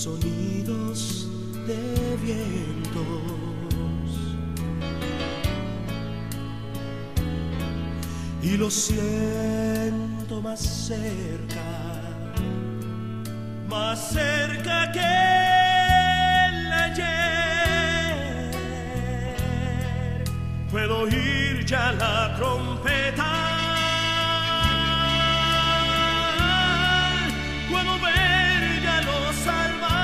sonidos de vientos y lo siento más cerca que el ayer. Puedo oír ya la trompeta, puedo ver ya los salvados.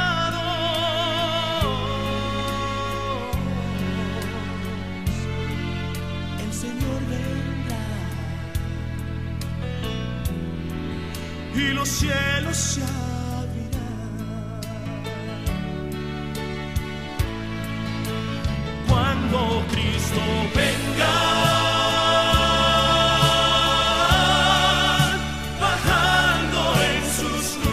El Señor vendrá y los cielos se abrirán. Cuando Cristo venga, bajando en sus nubes,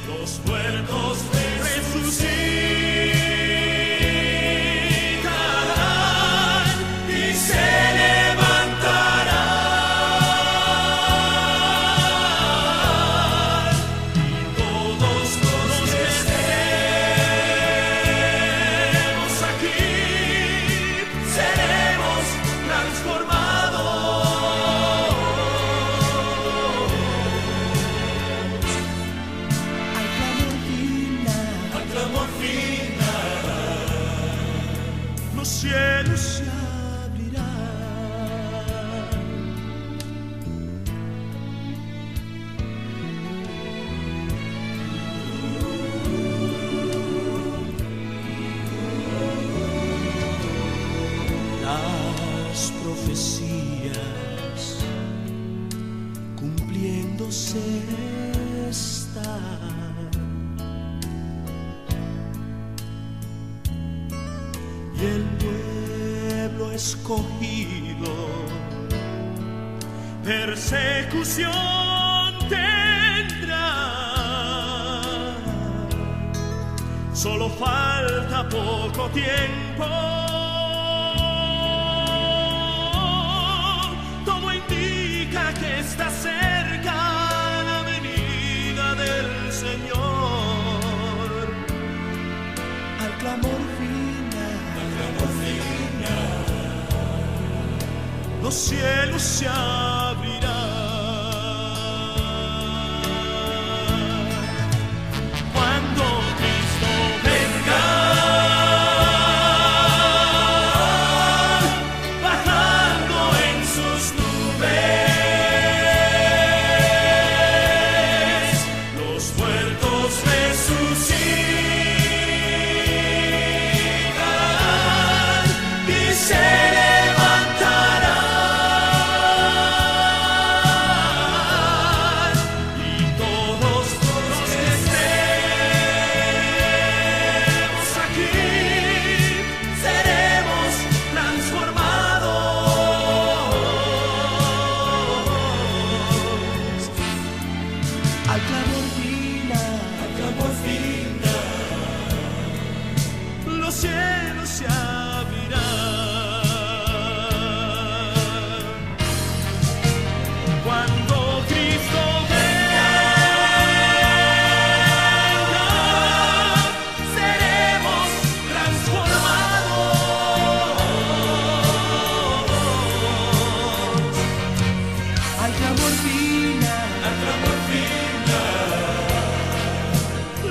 los muertos resucitarán y se levantarán, y todos los que estemos aquí seremos transformados al clamor final. Los cielos se abrirán. Las profecías cumpliéndose están, y el pueblo escogido persecución tendrá. Solo falta poco tiempo. Todo indica que está cerca la venida del Señor. Al clamor final, los cielos se abrirán. Cuando Cristo venga, bajando en sus nubes, los muertos resucitarán y se levantarán, y todos los que estemos aquí seremos transformados al clamor final. Los cielos se abrirán. Cuando Cristo venga, seremos transformados al clamor final.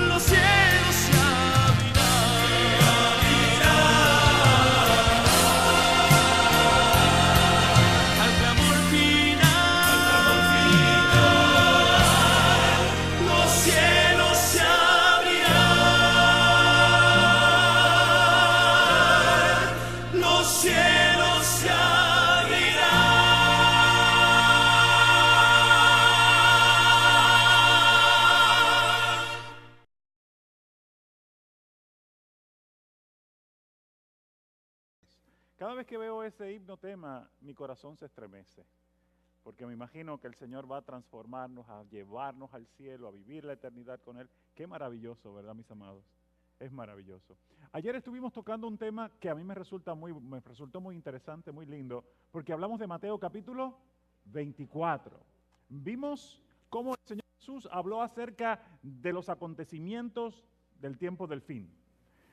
Los cielos se abrirán. Al clamor final, los cielos se abrirán. Los cielos se abrirán. Cada vez que veo ese himno tema, mi corazón se estremece, porque me imagino que el Señor va a transformarnos, a llevarnos al cielo, a vivir la eternidad con Él. Qué maravilloso, ¿verdad, mis amados? Es maravilloso. Ayer estuvimos tocando un tema que a mí me resultó muy interesante, muy lindo, porque hablamos de Mateo capítulo 24. Vimos cómo el Señor Jesús habló acerca de los acontecimientos del tiempo del fin.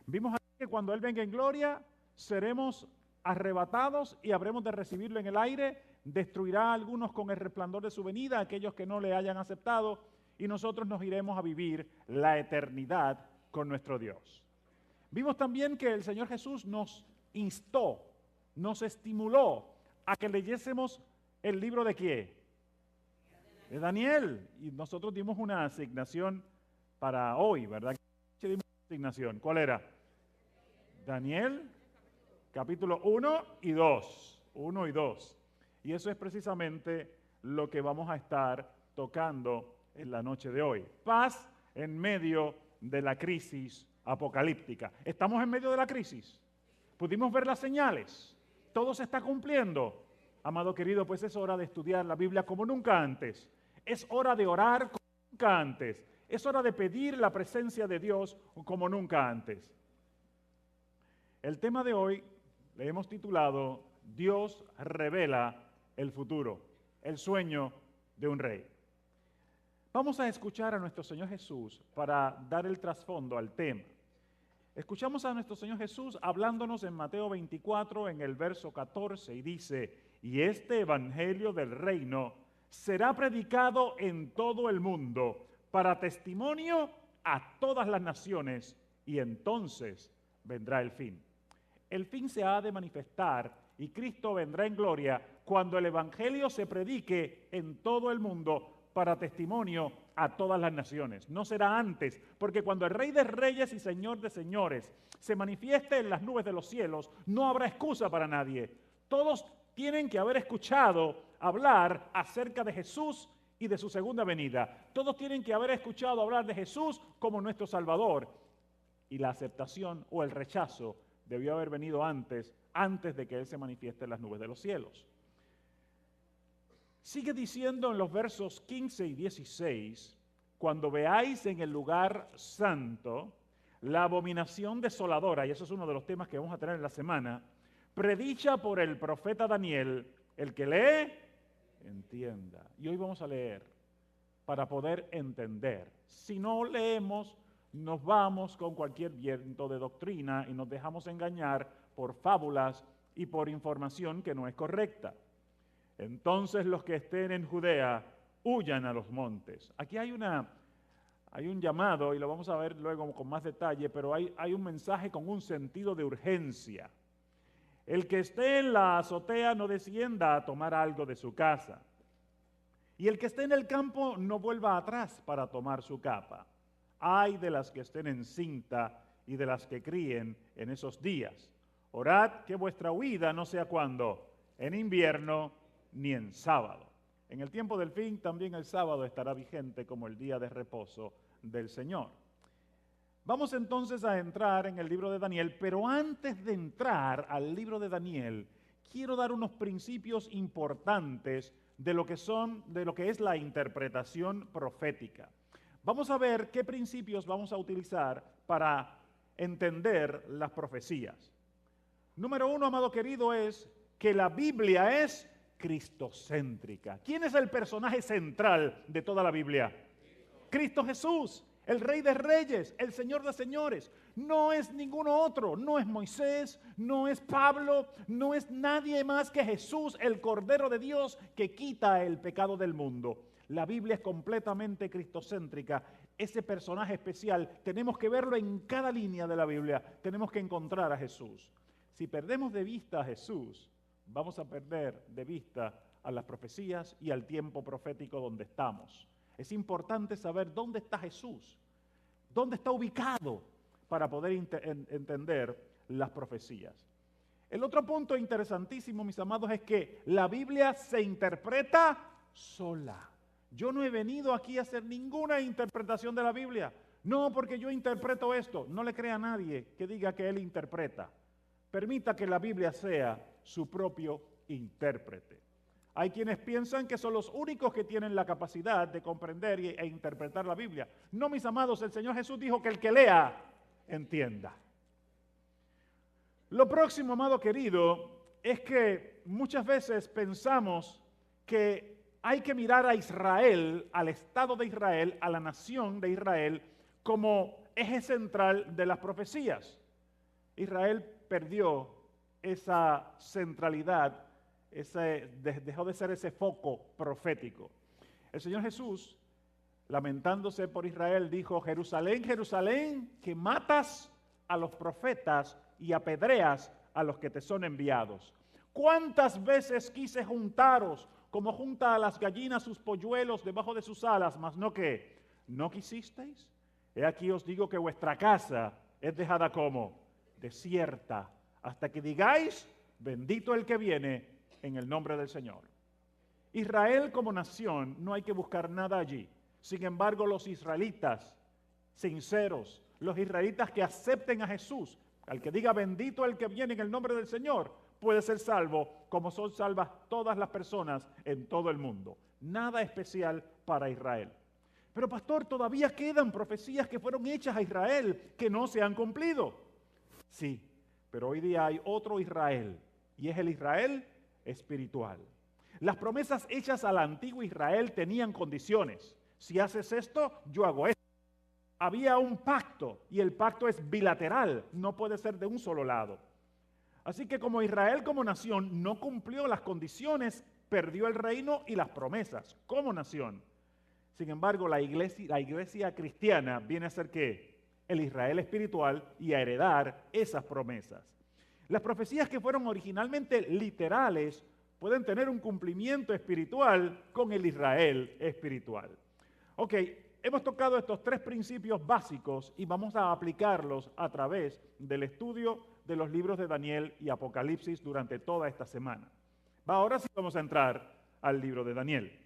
Vimos aquí que cuando Él venga en gloria, seremos arrebatados y habremos de recibirlo en el aire, destruirá a algunos con el resplandor de su venida, aquellos que no le hayan aceptado, y nosotros nos iremos a vivir la eternidad con nuestro Dios. Vimos también que el Señor Jesús nos instó, nos estimuló a que leyésemos el libro de ¿qué? De Daniel. Y nosotros dimos una asignación para hoy, ¿verdad? Dimos una asignación. ¿Cuál era? Daniel, capítulo 1 y 2. 1 y 2. Y eso es precisamente lo que vamos a estar tocando en la noche de hoy. Paz en medio de la crisis apocalíptica. ¿Estamos en medio de la crisis? ¿Pudimos ver las señales? ¿Todo se está cumpliendo? Amado querido, pues es hora de estudiar la Biblia como nunca antes. Es hora de orar como nunca antes. Es hora de pedir la presencia de Dios como nunca antes. El tema de hoy le hemos titulado Dios revela el futuro, el sueño de un rey. Vamos a escuchar a nuestro Señor Jesús para dar el trasfondo al tema. Escuchamos a nuestro Señor Jesús hablándonos en Mateo 24, en el verso 14, y dice: y este evangelio del reino será predicado en todo el mundo para testimonio a todas las naciones, y entonces vendrá el fin. El fin se ha de manifestar y Cristo vendrá en gloria cuando el evangelio se predique en todo el mundo para testimonio a todas las naciones. No será antes, porque cuando el Rey de Reyes y Señor de Señores se manifieste en las nubes de los cielos, no habrá excusa para nadie. Todos tienen que haber escuchado hablar acerca de Jesús y de su segunda venida. Todos tienen que haber escuchado hablar de Jesús como nuestro Salvador. Y la aceptación o el rechazo debió haber venido antes de que Él se manifieste en las nubes de los cielos. Sigue diciendo en los versos 15 y 16, cuando veáis en el lugar santo la abominación desoladora, y eso es uno de los temas que vamos a tener en la semana, predicha por el profeta Daniel, el que lee, entienda. Y hoy vamos a leer para poder entender. Si no leemos, nos vamos con cualquier viento de doctrina y nos dejamos engañar por fábulas y por información que no es correcta. Entonces los que estén en Judea huyan a los montes. Aquí hay un llamado, y lo vamos a ver luego con más detalle, pero hay un mensaje con un sentido de urgencia. El que esté en la azotea no descienda a tomar algo de su casa. Y el que esté en el campo no vuelva atrás para tomar su capa. Ay de las que estén en cinta y de las que críen en esos días. Orad que vuestra huida no sea cuando, en invierno ni en sábado. En el tiempo del fin también el sábado estará vigente como el día de reposo del Señor. Vamos entonces a entrar en el libro de Daniel, pero antes de entrar al libro de Daniel, quiero dar unos principios importantes de lo que es la interpretación profética. Vamos a ver qué principios vamos a utilizar para entender las profecías. Número uno, amado querido, es que la Biblia es cristocéntrica. ¿Quién es el personaje central de toda la Biblia? Cristo Jesús, el Rey de Reyes, el Señor de Señores. No es ninguno otro, no es Moisés, no es Pablo, no es nadie más que Jesús, el Cordero de Dios que quita el pecado del mundo. La Biblia es completamente cristocéntrica. Ese personaje especial tenemos que verlo en cada línea de la Biblia. Tenemos que encontrar a Jesús. Si perdemos de vista a Jesús, vamos a perder de vista a las profecías y al tiempo profético donde estamos. Es importante saber dónde está Jesús, dónde está ubicado para poder entender las profecías. El otro punto interesantísimo, mis amados, es que la Biblia se interpreta sola. Yo no he venido aquí a hacer ninguna interpretación de la Biblia. No, porque yo interpreto esto. No le crea a nadie que diga que él interpreta. Permita que la Biblia sea su propio intérprete. Hay quienes piensan que son los únicos que tienen la capacidad de comprender e interpretar la Biblia. No, mis amados, el Señor Jesús dijo que el que lea, entienda. Lo próximo, amado querido, es que muchas veces pensamos que hay que mirar a Israel, al Estado de Israel, a la nación de Israel, como eje central de las profecías. Israel perdió esa centralidad, dejó de ser ese foco profético. El Señor Jesús, lamentándose por Israel, dijo: Jerusalén, Jerusalén, que matas a los profetas y apedreas a los que te son enviados. ¿Cuántas veces quise juntaros como junta a las gallinas sus polluelos debajo de sus alas, mas no que no quisisteis? He aquí os digo que vuestra casa es dejada como desierta, hasta que digáis: bendito el que viene en el nombre del Señor. Israel como nación, no hay que buscar nada allí. Sin embargo, los israelitas sinceros, los israelitas que acepten a Jesús, al que diga bendito el que viene en el nombre del Señor, puede ser salvo, como son salvas todas las personas en todo el mundo. Nada especial para Israel. Pero pastor, todavía quedan profecías que fueron hechas a Israel que no se han cumplido. Sí, pero hoy día hay otro Israel, y es el Israel espiritual. Las promesas hechas al antiguo Israel tenían condiciones. Si haces esto, yo hago esto. Había un pacto, y el pacto es bilateral, no puede ser de un solo lado. Así que como Israel como nación no cumplió las condiciones, perdió el reino y las promesas como nación. Sin embargo, la iglesia cristiana viene a ser ¿qué? El Israel espiritual, y a heredar esas promesas. Las profecías que fueron originalmente literales pueden tener un cumplimiento espiritual con el Israel espiritual. Ok, hemos tocado estos tres principios básicos y vamos a aplicarlos a través del estudio de los libros de Daniel y Apocalipsis durante toda esta semana. Ahora sí vamos a entrar al libro de Daniel.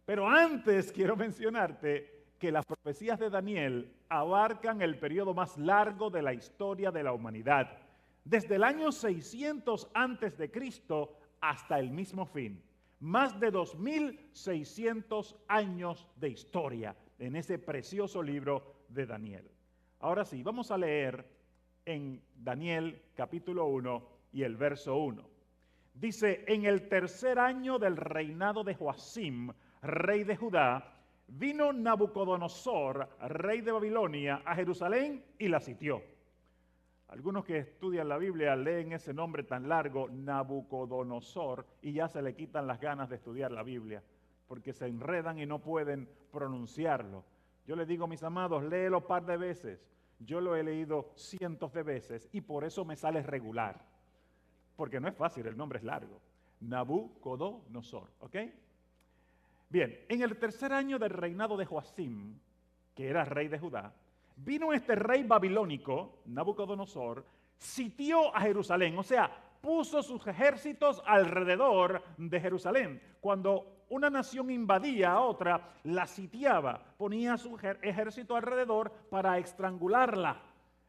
Pero antes quiero mencionarte que las profecías de Daniel abarcan el periodo más largo de la historia de la humanidad, desde el año 600 antes de Cristo hasta el mismo fin. Más de 2600 años de historia en ese precioso libro de Daniel. Ahora sí, vamos a leer en Daniel capítulo 1 y el verso 1. Dice: en el tercer año del reinado de Joacim, rey de Judá, vino Nabucodonosor, rey de Babilonia, a Jerusalén y la sitió. Algunos que estudian la Biblia leen ese nombre tan largo, Nabucodonosor, y ya se le quitan las ganas de estudiar la Biblia, porque se enredan y no pueden pronunciarlo. Yo les digo, mis amados, léelo un par de veces. Yo lo he leído cientos de veces y por eso me sale regular. Porque no es fácil, el nombre es largo. Nabucodonosor, ¿ok? Bien, en el tercer año del reinado de Joacim, que era rey de Judá, vino este rey babilónico, Nabucodonosor, sitió a Jerusalén, o sea, puso sus ejércitos alrededor de Jerusalén. Cuando una nación invadía a otra, la sitiaba, ponía su ejército alrededor para estrangularla,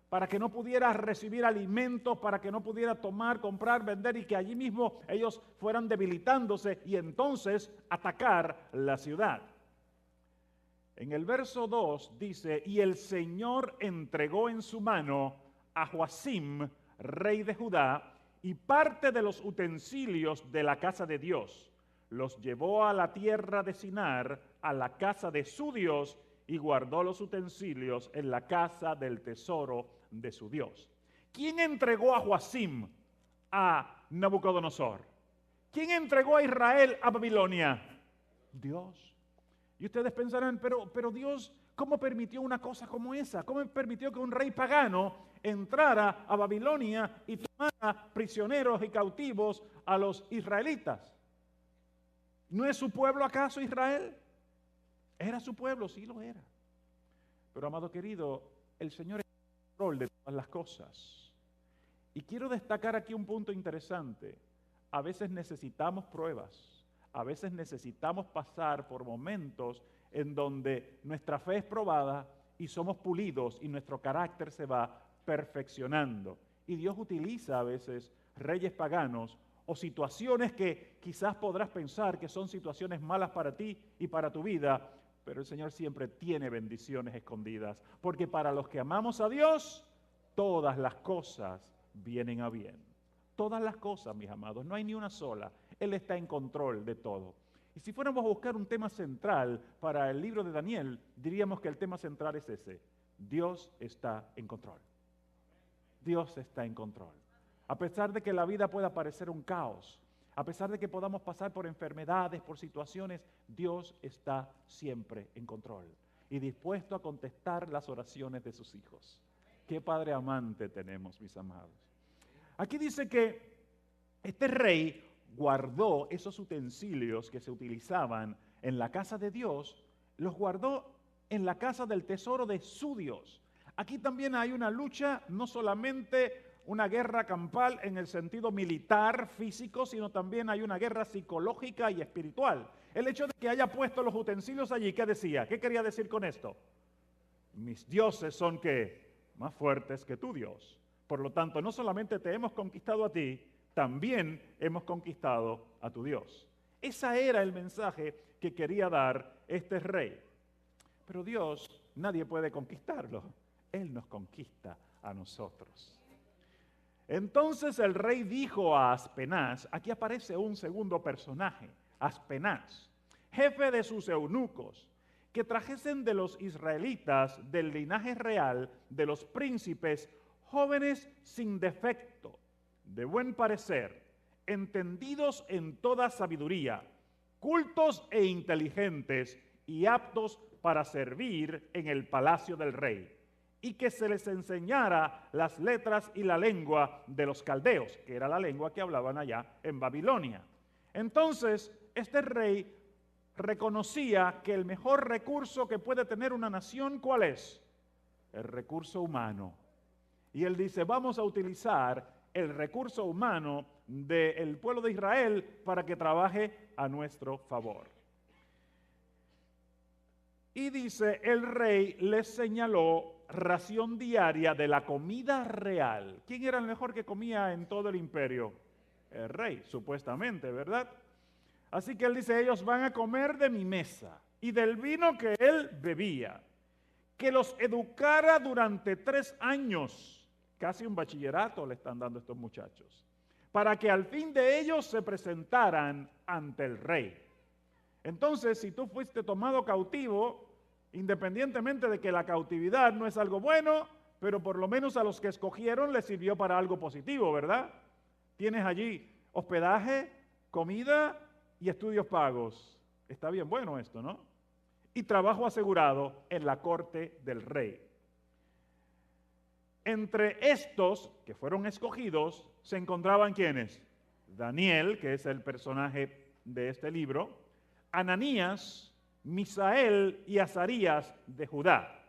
para que no pudiera recibir alimentos, para que no pudiera tomar, comprar, vender, y que allí mismo ellos fueran debilitándose y entonces atacar la ciudad. En el verso 2 dice: y el Señor entregó en su mano a Joacim, rey de Judá, y parte de los utensilios de la casa de Dios. Los llevó a la tierra de Sinar, a la casa de su Dios, y guardó los utensilios en la casa del tesoro de su Dios. ¿Quién entregó a Joacim a Nabucodonosor? ¿Quién entregó a Israel a Babilonia? Dios. Y ustedes pensarán, pero Dios, ¿cómo permitió una cosa como esa? ¿Cómo permitió que un rey pagano entrara a Babilonia y tomara prisioneros y cautivos a los israelitas? ¿No es su pueblo acaso Israel? ¿Era su pueblo? Sí lo era. Pero, amado querido, el Señor es el control de todas las cosas. Y quiero destacar aquí un punto interesante. A veces necesitamos pruebas. A veces necesitamos pasar por momentos en donde nuestra fe es probada y somos pulidos y nuestro carácter se va perfeccionando. Y Dios utiliza a veces reyes paganos o situaciones que quizás podrás pensar que son situaciones malas para ti y para tu vida, pero el Señor siempre tiene bendiciones escondidas, porque para los que amamos a Dios, todas las cosas vienen a bien. Todas las cosas, mis amados, no hay ni una sola. Él está en control de todo. Y si fuéramos a buscar un tema central para el libro de Daniel, diríamos que el tema central es ese: Dios está en control. Dios está en control. A pesar de que la vida pueda parecer un caos, a pesar de que podamos pasar por enfermedades, por situaciones, Dios está siempre en control y dispuesto a contestar las oraciones de sus hijos. Qué Padre amante tenemos, mis amados. Aquí dice que este rey guardó esos utensilios que se utilizaban en la casa de Dios, los guardó en la casa del tesoro de su Dios. Aquí también hay una lucha, no solamente una guerra campal en el sentido militar, físico, sino también hay una guerra psicológica y espiritual. El hecho de que haya puesto los utensilios allí, ¿qué decía? ¿Qué quería decir con esto? Mis dioses son, ¿qué? Más fuertes que tu Dios. Por lo tanto, no solamente te hemos conquistado a ti, también hemos conquistado a tu Dios. Ese era el mensaje que quería dar este rey. Pero Dios, nadie puede conquistarlo. Él nos conquista a nosotros. Entonces el rey dijo a Aspenaz, aquí aparece un segundo personaje, Aspenaz, jefe de sus eunucos, que trajesen de los israelitas del linaje real de los príncipes jóvenes sin defecto, de buen parecer, entendidos en toda sabiduría, cultos e inteligentes y aptos para servir en el palacio del rey, y que se les enseñara las letras y la lengua de los caldeos, que era la lengua que hablaban allá en Babilonia. Entonces, este rey reconocía que el mejor recurso que puede tener una nación, ¿cuál es? El recurso humano. Y él dice, vamos a utilizar el recurso humano del pueblo de Israel para que trabaje a nuestro favor. Y dice, el rey les señaló ración diaria de la comida real. ¿Quién era el mejor que comía en todo el imperio? El rey, supuestamente, ¿verdad? Así que él dice, ellos van a comer de mi mesa y del vino que él bebía, que los educara durante 3 años, casi un bachillerato le están dando estos muchachos, para que al fin de ellos se presentaran ante el rey. Entonces, si tú fuiste tomado cautivo, independientemente de que la cautividad no es algo bueno, pero por lo menos a los que escogieron les sirvió para algo positivo, ¿verdad? Tienes allí hospedaje, comida y estudios pagos. Está bien bueno esto, ¿no? Y trabajo asegurado en la corte del rey. Entre estos que fueron escogidos se encontraban ¿quiénes? Daniel, que es el personaje de este libro, Ananías, Misael y Azarías de Judá,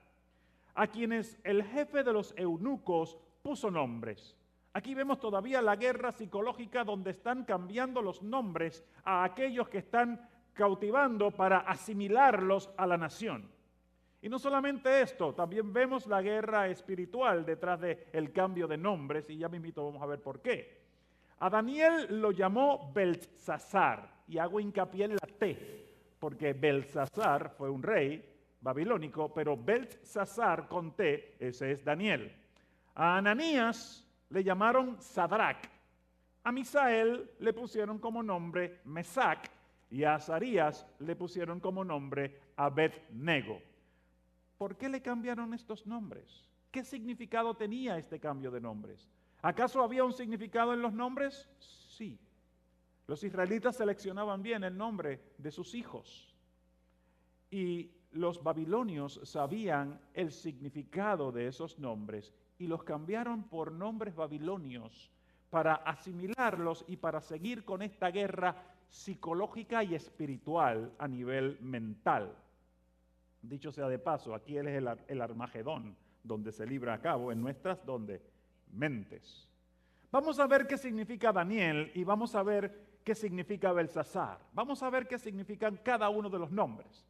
a quienes el jefe de los eunucos puso nombres. Aquí vemos todavía la guerra psicológica donde están cambiando los nombres a aquellos que están cautivando para asimilarlos a la nación. Y no solamente esto, también vemos la guerra espiritual detrás del cambio de nombres, y ya mismito vamos a ver por qué. A Daniel lo llamó Beltsasar, y hago hincapié en la T, porque Belsasar fue un rey babilónico, pero Beltsasar con T, ese es Daniel. A Ananías le llamaron Sadrach, a Misael le pusieron como nombre Mesac, y a Azarías le pusieron como nombre Abed-nego. ¿Por qué le cambiaron estos nombres? ¿Qué significado tenía este cambio de nombres? ¿Acaso había un significado en los nombres? Sí. Los israelitas seleccionaban bien el nombre de sus hijos. Y los babilonios sabían el significado de esos nombres y los cambiaron por nombres babilonios para asimilarlos y para seguir con esta guerra psicológica y espiritual a nivel mental. Dicho sea de paso, aquí es el Armagedón, donde se libra a cabo en nuestras mentes. Vamos a ver qué significa Daniel y vamos a ver qué significa Belsasar. Vamos a ver qué significan cada uno de los nombres.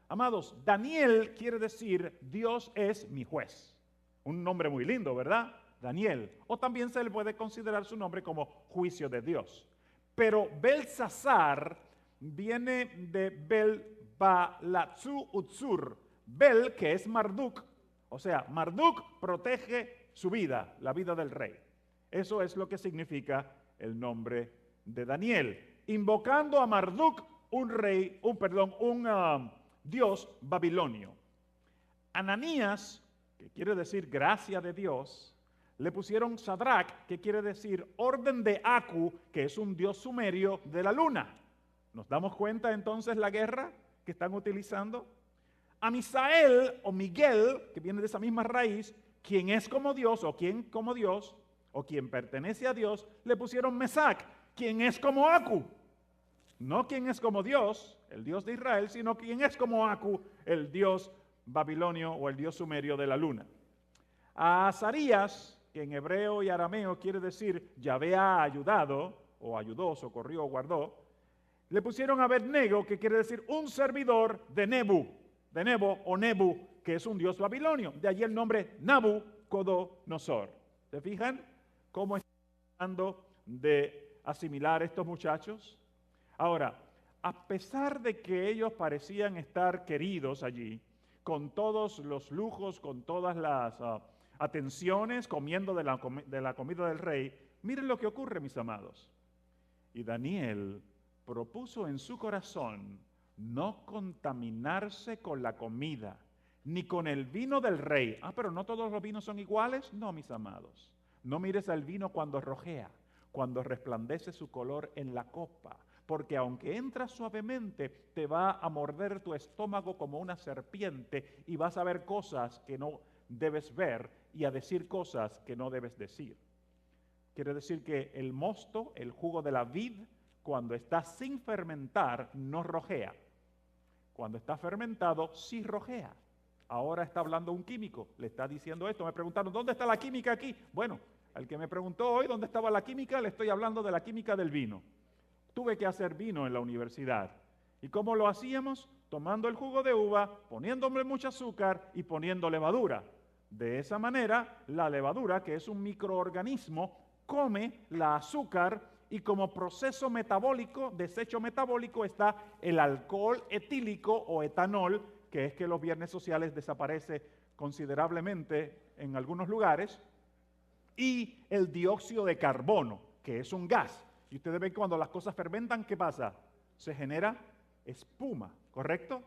Amados, Daniel quiere decir Dios es mi juez. Un nombre muy lindo, ¿verdad? Daniel. O también se le puede considerar su nombre como juicio de Dios. Pero Belsasar viene de Bel-Balatzu Utsur. Bel, que es Marduk. O sea, Marduk protege su vida, la vida del rey. Eso es lo que significa el nombre de Daniel. Invocando a Marduk un dios babilonio. Ananías, que quiere decir gracia de Dios, le pusieron Sadrach, que quiere decir orden de Aku, que es un dios sumerio de la luna. ¿Nos damos cuenta entonces la guerra que están utilizando? A Misael o Miguel, que viene de esa misma raíz, quien es como Dios o quien como Dios, o quien pertenece a Dios, le pusieron Mesac, quien es como Aku. No quien es como Dios, el Dios de Israel, sino quien es como Aku, el Dios babilonio o el Dios sumerio de la luna. A Azarías, que en hebreo y arameo quiere decir Yahvé ha ayudado, o ayudó, socorrió o guardó, le pusieron Abednego, que quiere decir un servidor de Nebo o Nebu, que es un dios babilonio. De allí el nombre Nabucodonosor. ¿Se fijan cómo están tratando de asimilar estos muchachos? Ahora, a pesar de que ellos parecían estar queridos allí, con todos los lujos, con todas las atenciones, comiendo de la comida del rey, miren lo que ocurre, mis amados. Y Daniel propuso en su corazón no contaminarse con la comida, ni con el vino del rey. Pero no todos los vinos son iguales. No, mis amados. No mires al vino cuando rojea, cuando resplandece su color en la copa, porque aunque entra suavemente, te va a morder tu estómago como una serpiente y vas a ver cosas que no debes ver y a decir cosas que no debes decir. Quiere decir que el mosto, el jugo de la vid, cuando está sin fermentar, no rojea. Cuando está fermentado, sí rojea. Ahora está hablando un químico, le está diciendo esto. Me preguntaron, ¿dónde está la química aquí? Bueno, al que me preguntó hoy dónde estaba la química, le estoy hablando de la química del vino. Tuve que hacer vino en la universidad. ¿Y cómo lo hacíamos? Tomando el jugo de uva, poniéndole mucho azúcar y poniendo levadura. De esa manera, la levadura, que es un microorganismo, come la azúcar y como proceso metabólico, desecho metabólico, está el alcohol etílico o etanol, que es que los viernes sociales desaparece considerablemente en algunos lugares, y el dióxido de carbono, que es un gas. Y ustedes ven que cuando las cosas fermentan, ¿qué pasa? Se genera espuma, ¿correcto?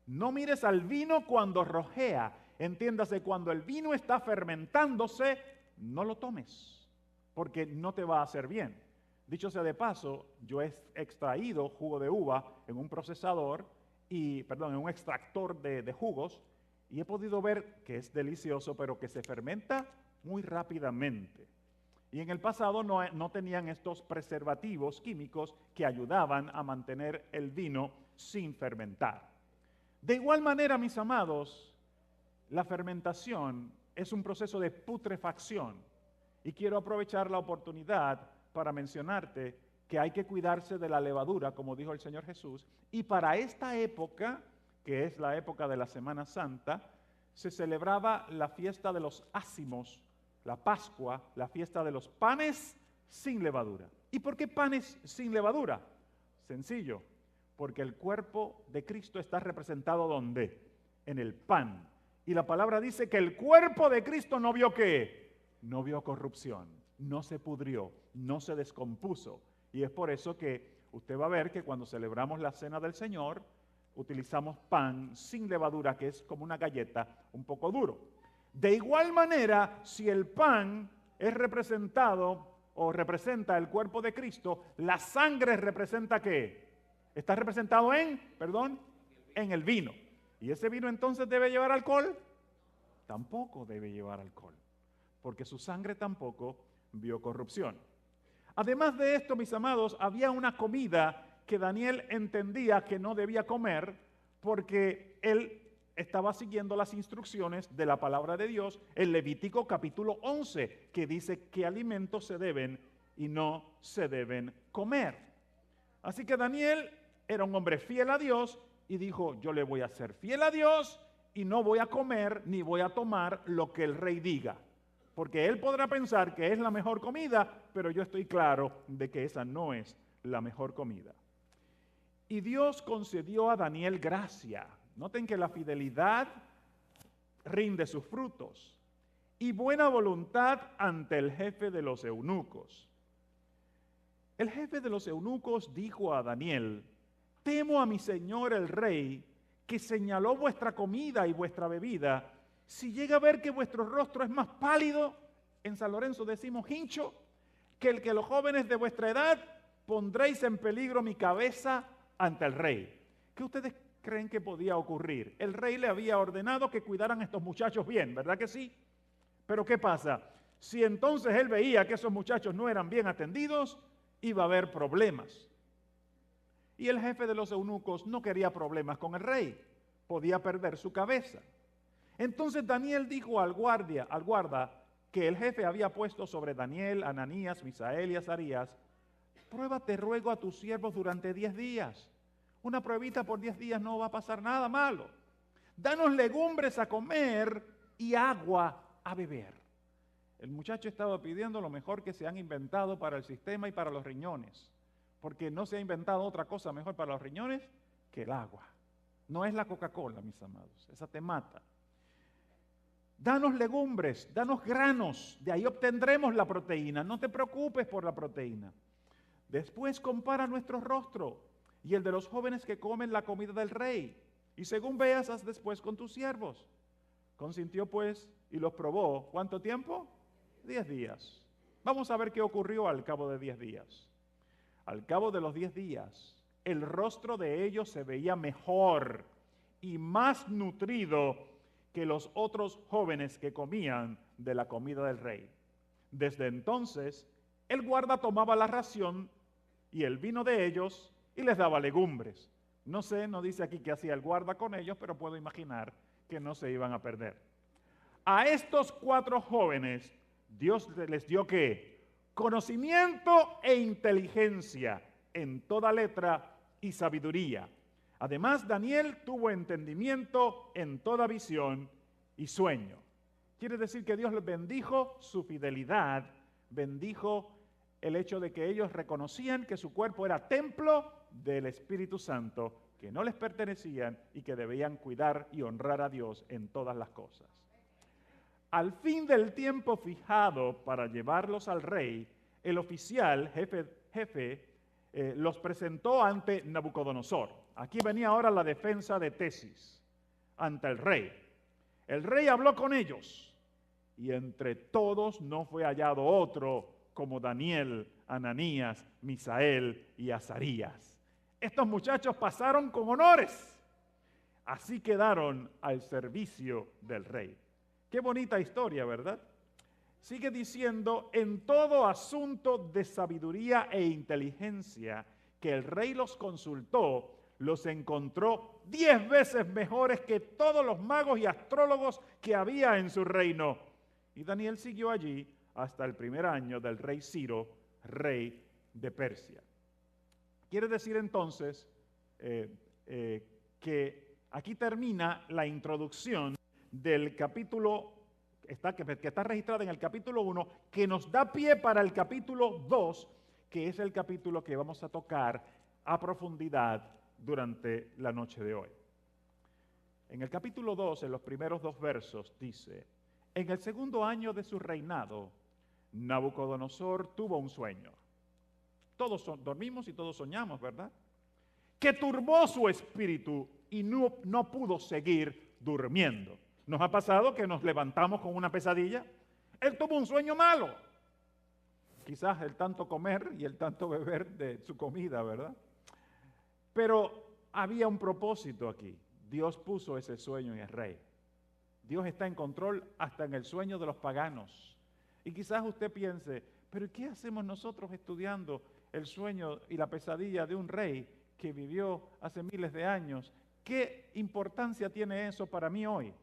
No mires al vino cuando rojea. Entiéndase, cuando el vino está fermentándose, no lo tomes, porque no te va a hacer bien. Dicho sea de paso, yo he extraído jugo de uva en un procesador, en un extractor de jugos, y he podido ver que es delicioso, pero que se fermenta muy rápidamente. Y en el pasado no tenían estos preservativos químicos que ayudaban a mantener el vino sin fermentar. De igual manera, mis amados, la fermentación es un proceso de putrefacción. Y quiero aprovechar la oportunidad para mencionarte que hay que cuidarse de la levadura, como dijo el Señor Jesús. Y para esta época, que es la época de la Semana Santa, se celebraba la fiesta de los ácimos, la Pascua, la fiesta de los panes sin levadura. ¿Y por qué panes sin levadura? Sencillo, porque el cuerpo de Cristo está representado ¿dónde? En el pan. Y la palabra dice que el cuerpo de Cristo no vio ¿qué? No vio corrupción, no se pudrió, no se descompuso. Y es por eso que usted va a ver que cuando celebramos la Cena del Señor, utilizamos pan sin levadura, que es como una galleta, un poco duro. De igual manera, si el pan es representado o representa el cuerpo de Cristo, la sangre representa ¿qué? Está representado en el vino. ¿Y ese vino entonces debe llevar alcohol? Tampoco debe llevar alcohol, porque su sangre tampoco vio corrupción. Además de esto, mis amados, había una comida que Daniel entendía que no debía comer porque él estaba siguiendo las instrucciones de la palabra de Dios en Levítico capítulo 11, que dice qué alimentos se deben y no se deben comer. Así que Daniel era un hombre fiel a Dios y dijo, yo le voy a ser fiel a Dios y no voy a comer ni voy a tomar lo que el rey diga. Porque él podrá pensar que es la mejor comida, pero yo estoy claro de que esa no es la mejor comida. Y Dios concedió a Daniel gracia. Noten que la fidelidad rinde sus frutos. Y buena voluntad ante el jefe de los eunucos. El jefe de los eunucos dijo a Daniel, temo a mi señor el rey, que señaló vuestra comida y vuestra bebida. Si llega a ver que vuestro rostro es más pálido, en San Lorenzo decimos hincho, que el que los jóvenes de vuestra edad, pondréis en peligro mi cabeza ante el rey. ¿Qué ustedes creen que podía ocurrir? El rey le había ordenado que cuidaran a estos muchachos bien, ¿verdad que sí? Pero ¿qué pasa? Si entonces él veía que esos muchachos no eran bien atendidos, iba a haber problemas. Y el jefe de los eunucos no quería problemas con el rey, podía perder su cabeza. Entonces Daniel dijo al guarda que el jefe había puesto sobre Daniel, Ananías, Misael y Azarías: pruébate, ruego, a tus siervos durante 10 días. Una pruebita por 10 días no va a pasar nada malo. Danos legumbres a comer y agua a beber. El muchacho estaba pidiendo lo mejor que se han inventado para el sistema y para los riñones, porque no se ha inventado otra cosa mejor para los riñones que el agua. No es la Coca-Cola, mis amados, esa te mata. Danos legumbres, danos granos, de ahí obtendremos la proteína. No te preocupes por la proteína. Después compara nuestro rostro y el de los jóvenes que comen la comida del rey, y según veas, haz después con tus siervos. Consintió pues y los probó. ¿Cuánto tiempo? 10 días. Vamos a ver qué ocurrió al cabo de 10 días. Al cabo de los 10 días, el rostro de ellos se veía mejor y más nutrido que los otros jóvenes que comían de la comida del rey. Desde entonces, el guarda tomaba la ración y el vino de ellos y les daba legumbres. No sé, no dice aquí qué hacía el guarda con ellos, pero puedo imaginar que no se iban a perder. A estos 4 jóvenes, Dios les dio ¿qué? Conocimiento e inteligencia en toda letra y sabiduría. Además, Daniel tuvo entendimiento en toda visión y sueño. Quiere decir que Dios les bendijo su fidelidad, bendijo el hecho de que ellos reconocían que su cuerpo era templo del Espíritu Santo, que no les pertenecían y que debían cuidar y honrar a Dios en todas las cosas. Al fin del tiempo fijado para llevarlos al rey, el oficial jefe los presentó ante Nabucodonosor. Aquí venía ahora la defensa de tesis ante el rey. El rey habló con ellos y entre todos no fue hallado otro como Daniel, Ananías, Misael y Azarías. Estos muchachos pasaron con honores, así quedaron al servicio del rey. Qué bonita historia, ¿verdad? Sigue diciendo: en todo asunto de sabiduría e inteligencia que el rey los consultó, los encontró 10 veces mejores que todos los magos y astrólogos que había en su reino. Y Daniel siguió allí hasta el primer año del rey Ciro, rey de Persia. Quiere decir entonces que aquí termina la introducción del capítulo que está registrada en el capítulo 1, que nos da pie para el capítulo 2, que es el capítulo que vamos a tocar a profundidad durante la noche de hoy. En el capítulo 2, en los primeros 2 versos, dice: en el segundo año de su reinado, Nabucodonosor tuvo un sueño. Todos dormimos y todos soñamos, ¿verdad? Que turbó su espíritu y no pudo seguir durmiendo. ¿Nos ha pasado que nos levantamos con una pesadilla? Él tuvo un sueño malo. Quizás el tanto comer y el tanto beber de su comida, ¿verdad? Pero había un propósito aquí. Dios puso ese sueño en el rey. Dios está en control hasta en el sueño de los paganos. Y quizás usted piense: ¿pero qué hacemos nosotros estudiando el sueño y la pesadilla de un rey que vivió hace miles de años? ¿Qué importancia tiene eso para mí hoy?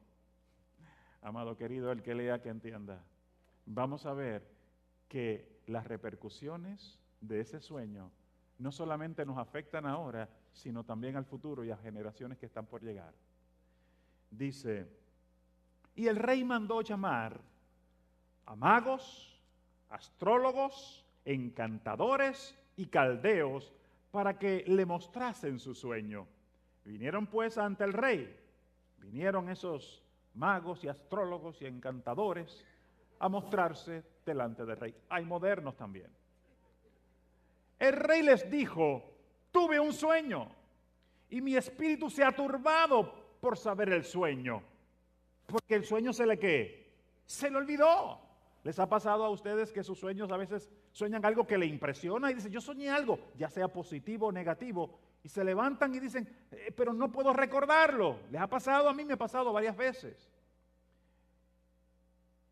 Amado querido, el que lea, que entienda. Vamos a ver que las repercusiones de ese sueño no solamente nos afectan ahora, sino también al futuro y a generaciones que están por llegar. Dice: y el rey mandó llamar a magos, astrólogos, encantadores y caldeos para que le mostrasen su sueño. Vinieron pues ante el rey. Vinieron esos magos y astrólogos y encantadores a mostrarse delante del rey. Hay modernos también. El rey les dijo: tuve un sueño y mi espíritu se ha turbado por saber el sueño. Porque el sueño se le ¿qué? Se le olvidó. ¿Les ha pasado a ustedes que sus sueños a veces sueñan algo que le impresiona y dicen, yo soñé algo, ya sea positivo o negativo, y se levantan y dicen, pero no puedo recordarlo? ¿Les ha pasado? A mí me ha pasado varias veces.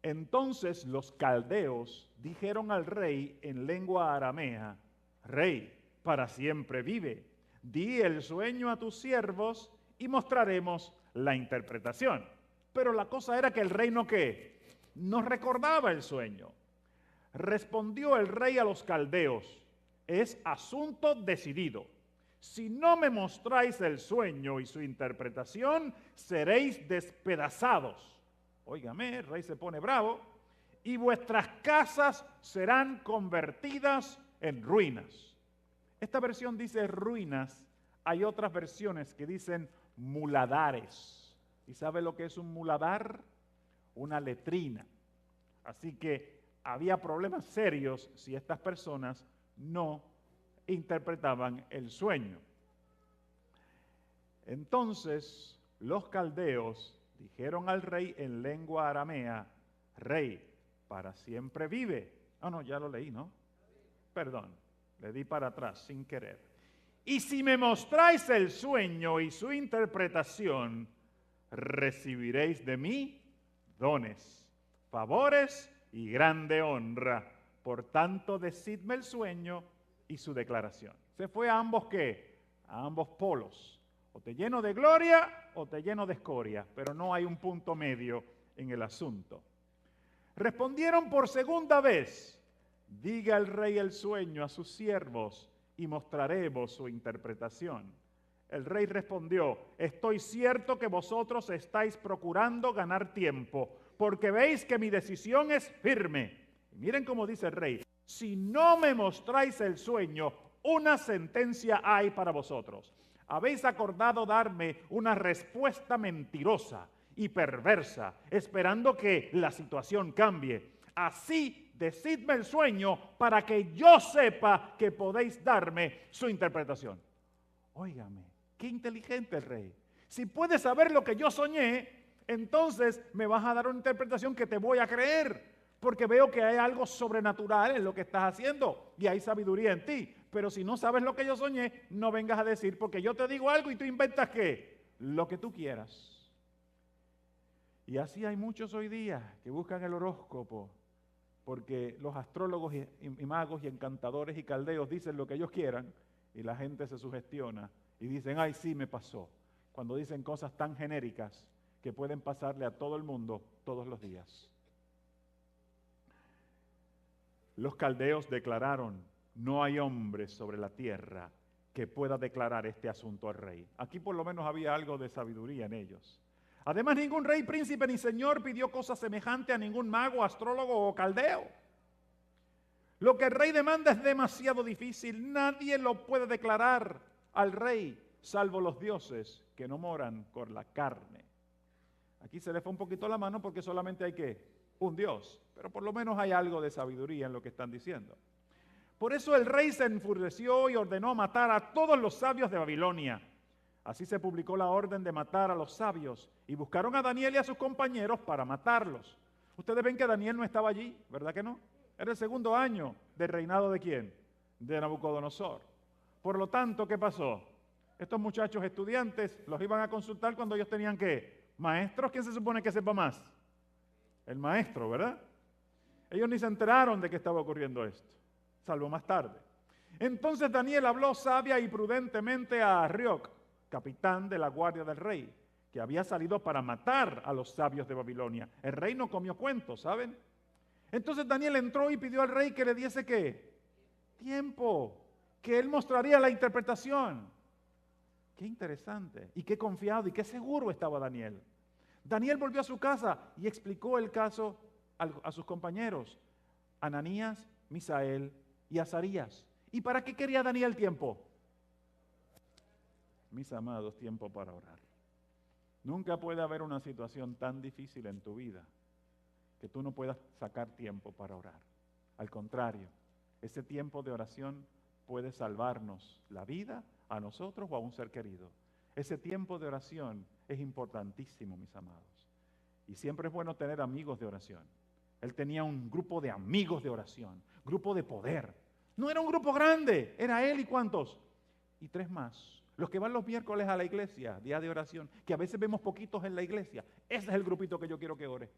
Entonces los caldeos dijeron al rey en lengua aramea, Rey, para siempre vive, di el sueño a tus siervos y mostraremos la interpretación. Pero la cosa era que el rey no ¿qué? No recordaba el sueño. Respondió el rey a los caldeos, es asunto decidido. Si no me mostráis el sueño y su interpretación, seréis despedazados. Óigame, el rey se pone bravo. Y vuestras casas serán convertidas en ruinas. Esta versión dice ruinas. Hay otras versiones que dicen muladares. ¿Y sabe lo que es un muladar? Una letrina. Así que había problemas serios si estas personas no interpretaban el sueño. Entonces los caldeos dijeron al rey en lengua aramea, Rey, para siempre vive. Ah, no, ya lo leí, ¿no? Perdón, le di para atrás sin querer. Y si me mostráis el sueño y su interpretación, recibiréis de mí dones, favores y grande honra. Por tanto, decidme el sueño y su declaración. Se fue a ambos ¿qué? A ambos polos. O te lleno de gloria o te lleno de escoria, pero no hay un punto medio en el asunto. Respondieron por segunda vez, diga el rey el sueño a sus siervos y mostraremos su interpretación. El rey respondió, estoy cierto que vosotros estáis procurando ganar tiempo, porque veis que mi decisión es firme. Y miren cómo dice el rey, si no me mostráis el sueño, una sentencia hay para vosotros. Habéis acordado darme una respuesta mentirosa y perversa, esperando que la situación cambie. Así, decidme el sueño para que yo sepa que podéis darme su interpretación. Óigame, qué inteligente el rey. Si puedes saber lo que yo soñé, entonces me vas a dar una interpretación que te voy a creer, porque veo que hay algo sobrenatural en lo que estás haciendo y hay sabiduría en ti. Pero si no sabes lo que yo soñé, no vengas a decir, porque yo te digo algo y tú inventas ¿qué? Lo que tú quieras. Y así hay muchos hoy día que buscan el horóscopo, porque los astrólogos y magos y encantadores y caldeos dicen lo que ellos quieran y la gente se sugestiona y dicen, ay, sí me pasó. Cuando dicen cosas tan genéricas que pueden pasarle a todo el mundo todos los días. Los caldeos declararon, no hay hombre sobre la tierra que pueda declarar este asunto al rey. Aquí por lo menos había algo de sabiduría en ellos. Además, ningún rey, príncipe ni señor pidió cosa semejante a ningún mago, astrólogo o caldeo. Lo que el rey demanda es demasiado difícil. Nadie lo puede declarar al rey, salvo los dioses que no moran con la carne. Aquí se le fue un poquito la mano porque solamente hay que un Dios, pero por lo menos hay algo de sabiduría en lo que están diciendo. Por eso el rey se enfureció y ordenó matar a todos los sabios de Babilonia. Así se publicó la orden de matar a los sabios y buscaron a Daniel y a sus compañeros para matarlos. Ustedes ven que Daniel no estaba allí, ¿verdad que no? Era el segundo año del reinado ¿de quién? De Nabucodonosor. Por lo tanto, ¿qué pasó? Estos muchachos estudiantes los iban a consultar cuando ellos tenían ¿qué? Maestros. ¿Quién se supone que sepa más? El maestro, ¿verdad? Ellos ni se enteraron de que estaba ocurriendo esto, salvo más tarde. Entonces Daniel habló sabia y prudentemente a Arioc, capitán de la guardia del rey, que había salido para matar a los sabios de Babilonia. El rey no comió cuentos, ¿saben? Entonces Daniel entró y pidió al rey que le diese ¿qué? Tiempo, que él mostraría la interpretación. Qué interesante, y qué confiado y qué seguro estaba Daniel. Daniel volvió a su casa y explicó el caso a sus compañeros, Ananías, Misael y Azarías. ¿Y para qué quería Daniel tiempo? Mis amados, tiempo para orar. Nunca puede haber una situación tan difícil en tu vida que tú no puedas sacar tiempo para orar. Al contrario, ese tiempo de oración puede salvarnos la vida a nosotros o a un ser querido. Ese tiempo de oración es importantísimo, mis amados. Y siempre es bueno tener amigos de oración. Él tenía un grupo de amigos de oración, grupo de poder. No era un grupo grande, era él y ¿cuántos? Y 3 más. Los que van los miércoles a la iglesia, día de oración, que a veces vemos poquitos en la iglesia. Ese es el grupito que yo quiero que ore.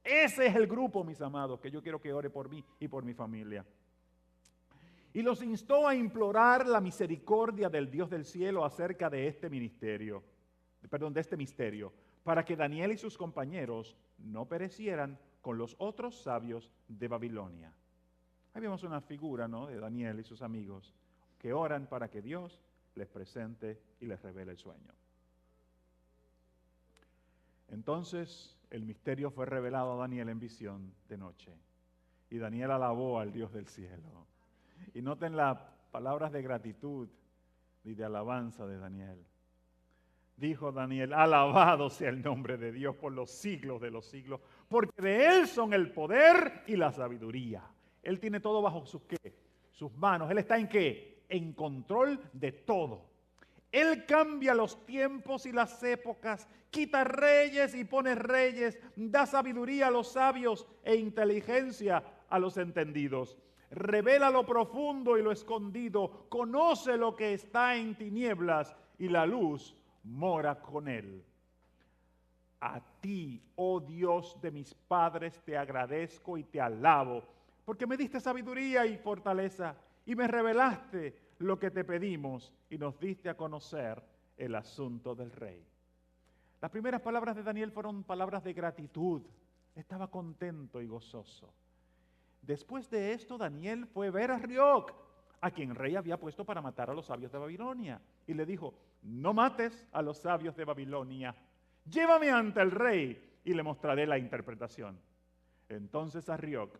Ese es el grupo, mis amados, que yo quiero que ore por mí y por mi familia. Y los instó a implorar la misericordia del Dios del cielo acerca de este misterio, para que Daniel y sus compañeros no perecieran con los otros sabios de Babilonia. Ahí vemos una figura, ¿no?, de Daniel y sus amigos que oran para que Dios les presente y les revele el sueño. Entonces el misterio fue revelado a Daniel en visión de noche. Y Daniel alabó al Dios del cielo. Y noten las palabras de gratitud y de alabanza de Daniel. Dijo Daniel: alabado sea el nombre de Dios por los siglos de los siglos, porque de Él son el poder y la sabiduría. Él tiene todo bajo sus ¿qué? Sus manos. Él está ¿en qué? En control de todo. Él cambia los tiempos y las épocas, quita reyes y pone reyes, da sabiduría a los sabios e inteligencia a los entendidos. Revela lo profundo y lo escondido, conoce lo que está en tinieblas y la luz mora con él. A ti, oh Dios de mis padres, te agradezco y te alabo, porque me diste sabiduría y fortaleza y me revelaste lo que te pedimos y nos diste a conocer el asunto del rey. Las primeras palabras de Daniel fueron palabras de gratitud. Estaba contento y gozoso. Después de esto, Daniel fue a ver a Arioc, a quien el rey había puesto para matar a los sabios de Babilonia. Y le dijo: no mates a los sabios de Babilonia. Llévame ante el rey y le mostraré la interpretación. Entonces Arioc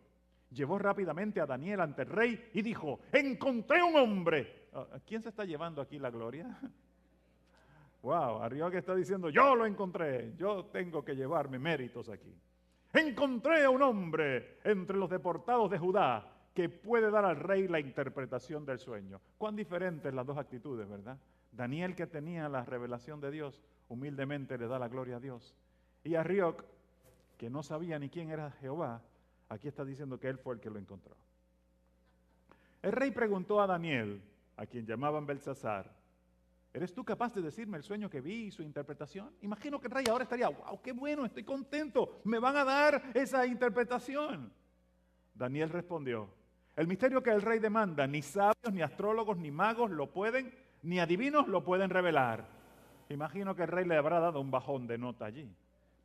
llevó rápidamente a Daniel ante el rey y dijo: encontré un hombre. ¿A quién se está llevando aquí la gloria? Wow, Arioc está diciendo: yo lo encontré, yo tengo que llevarme méritos aquí. Encontré a un hombre entre los deportados de Judá que puede dar al rey la interpretación del sueño. Cuán diferentes las dos actitudes, ¿verdad? Daniel, que tenía la revelación de Dios, humildemente le da la gloria a Dios. Y Arioc, que no sabía ni quién era Jehová, aquí está diciendo que él fue el que lo encontró. El rey preguntó a Daniel, a quien llamaban Belsasar: ¿eres tú capaz de decirme el sueño que vi y su interpretación? Imagino que el rey ahora estaría: wow, qué bueno, estoy contento, me van a dar esa interpretación. Daniel respondió: el misterio que el rey demanda, ni sabios, ni astrólogos, ni magos lo pueden, ni adivinos lo pueden revelar. Imagino que el rey le habrá dado un bajón de nota allí.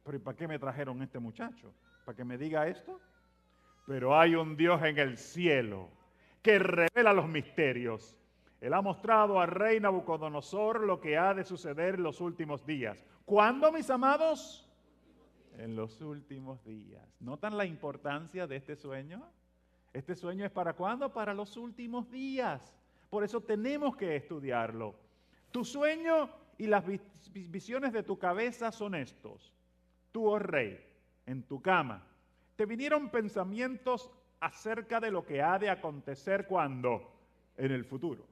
Pero ¿y para qué me trajeron este muchacho? ¿Para que me diga esto? Pero hay un Dios en el cielo que revela los misterios. Él ha mostrado al rey Nabucodonosor lo que ha de suceder en los últimos días. ¿Cuándo, mis amados? En los últimos días. ¿Notan la importancia de este sueño? Este sueño es ¿para cuándo? Para los últimos días. Por eso tenemos que estudiarlo. Tu sueño y las visiones de tu cabeza son estos. Tú, oh rey, en tu cama, te vinieron pensamientos acerca de lo que ha de acontecer ¿cuándo? En el futuro.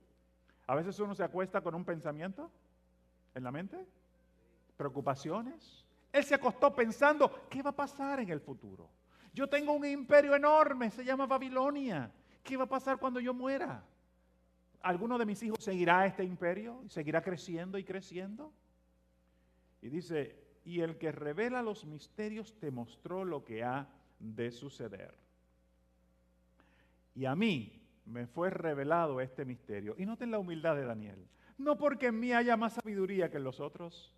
A veces uno se acuesta con un pensamiento en la mente, preocupaciones. Él se acostó pensando: ¿qué va a pasar en el futuro? Yo tengo un imperio enorme, se llama Babilonia. ¿Qué va a pasar cuando yo muera? ¿Alguno de mis hijos seguirá este imperio? ¿Seguirá creciendo y creciendo? Y dice: y el que revela los misterios te mostró lo que ha de suceder. Y a mí me fue revelado este misterio. Y noten la humildad de Daniel. No porque en mí haya más sabiduría que en los otros,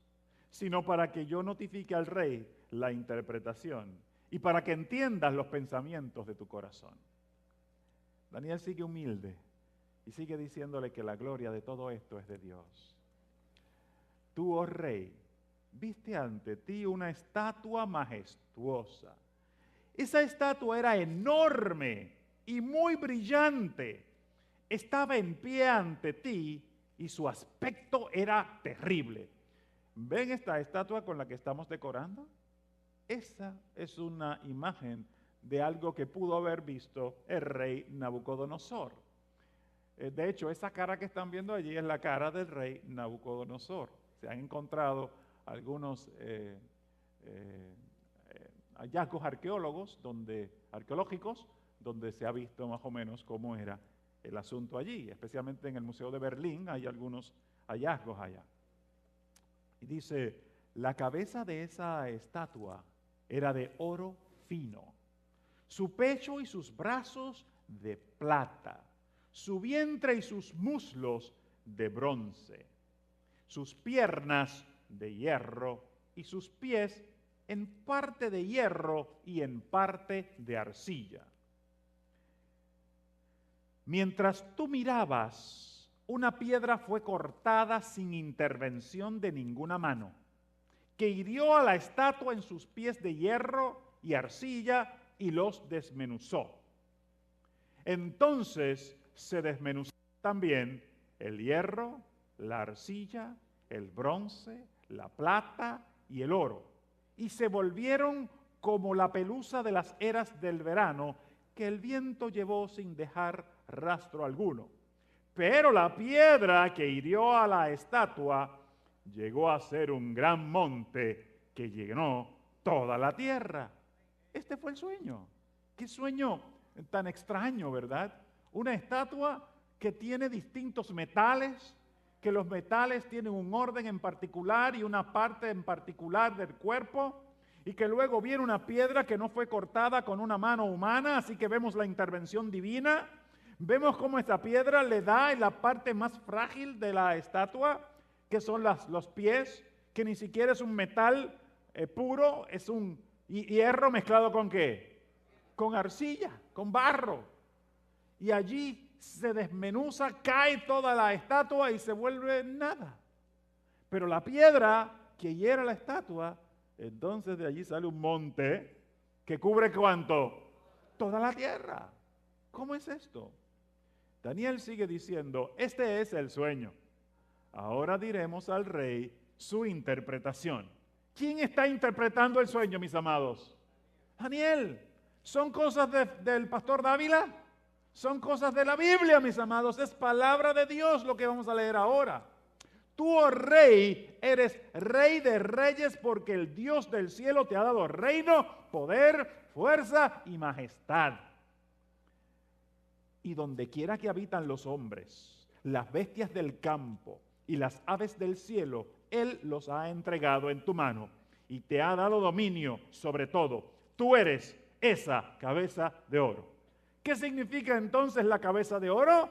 sino para que yo notifique al rey la interpretación y para que entiendas los pensamientos de tu corazón. Daniel sigue humilde y sigue diciéndole que la gloria de todo esto es de Dios. Tú, oh rey, viste ante ti una estatua majestuosa. Esa estatua era enorme y muy brillante. Estaba en pie ante ti y su aspecto era terrible. ¿Ven esta estatua con la que estamos decorando? Esa es una imagen de algo que pudo haber visto el rey Nabucodonosor. De hecho, esa cara que están viendo allí es la cara del rey Nabucodonosor. Se han encontrado algunos hallazgos arqueológicos donde se ha visto más o menos cómo era el asunto allí. Especialmente en el Museo de Berlín hay algunos hallazgos allá. Y dice, la cabeza de esa estatua era de oro fino, su pecho y sus brazos de plata, su vientre y sus muslos de bronce, sus piernas de hierro y sus pies en parte de hierro y en parte de arcilla. Mientras tú mirabas, una piedra fue cortada sin intervención de ninguna mano, que hirió a la estatua en sus pies de hierro y arcilla y los desmenuzó. Entonces se desmenuzó también el hierro, la arcilla, el bronce, la plata y el oro, y se volvieron como la pelusa de las eras del verano, que el viento llevó sin dejar rastro alguno. Pero la piedra que hirió a la estatua llegó a ser un gran monte que llenó toda la tierra. Este fue el sueño. Qué sueño tan extraño, ¿verdad? Una estatua que tiene distintos metales, que los metales tienen un orden en particular y una parte en particular del cuerpo, y que luego viene una piedra que no fue cortada con una mano humana, así que vemos la intervención divina. Vemos cómo esta piedra le da en la parte más frágil de la estatua, que son los pies, que ni siquiera es un metal puro, es un hierro mezclado ¿con qué? Con arcilla, con barro. Y allí se desmenuza, cae toda la estatua y se vuelve nada. Pero la piedra que hiera la estatua, entonces de allí sale un monte que cubre ¿cuánto? Toda la tierra. ¿Cómo es esto? Daniel sigue diciendo, este es el sueño. Ahora diremos al rey su interpretación. ¿Quién está interpretando el sueño, mis amados? Daniel. ¿Son cosas del pastor Dávila? Son cosas de la Biblia, mis amados. Es palabra de Dios lo que vamos a leer ahora. Tú, oh rey, eres rey de reyes porque el Dios del cielo te ha dado reino, poder, fuerza y majestad. Y donde quiera que habitan los hombres, las bestias del campo y las aves del cielo, Él los ha entregado en tu mano y te ha dado dominio sobre todo. Tú eres esa cabeza de oro. ¿Qué significa entonces la cabeza de oro?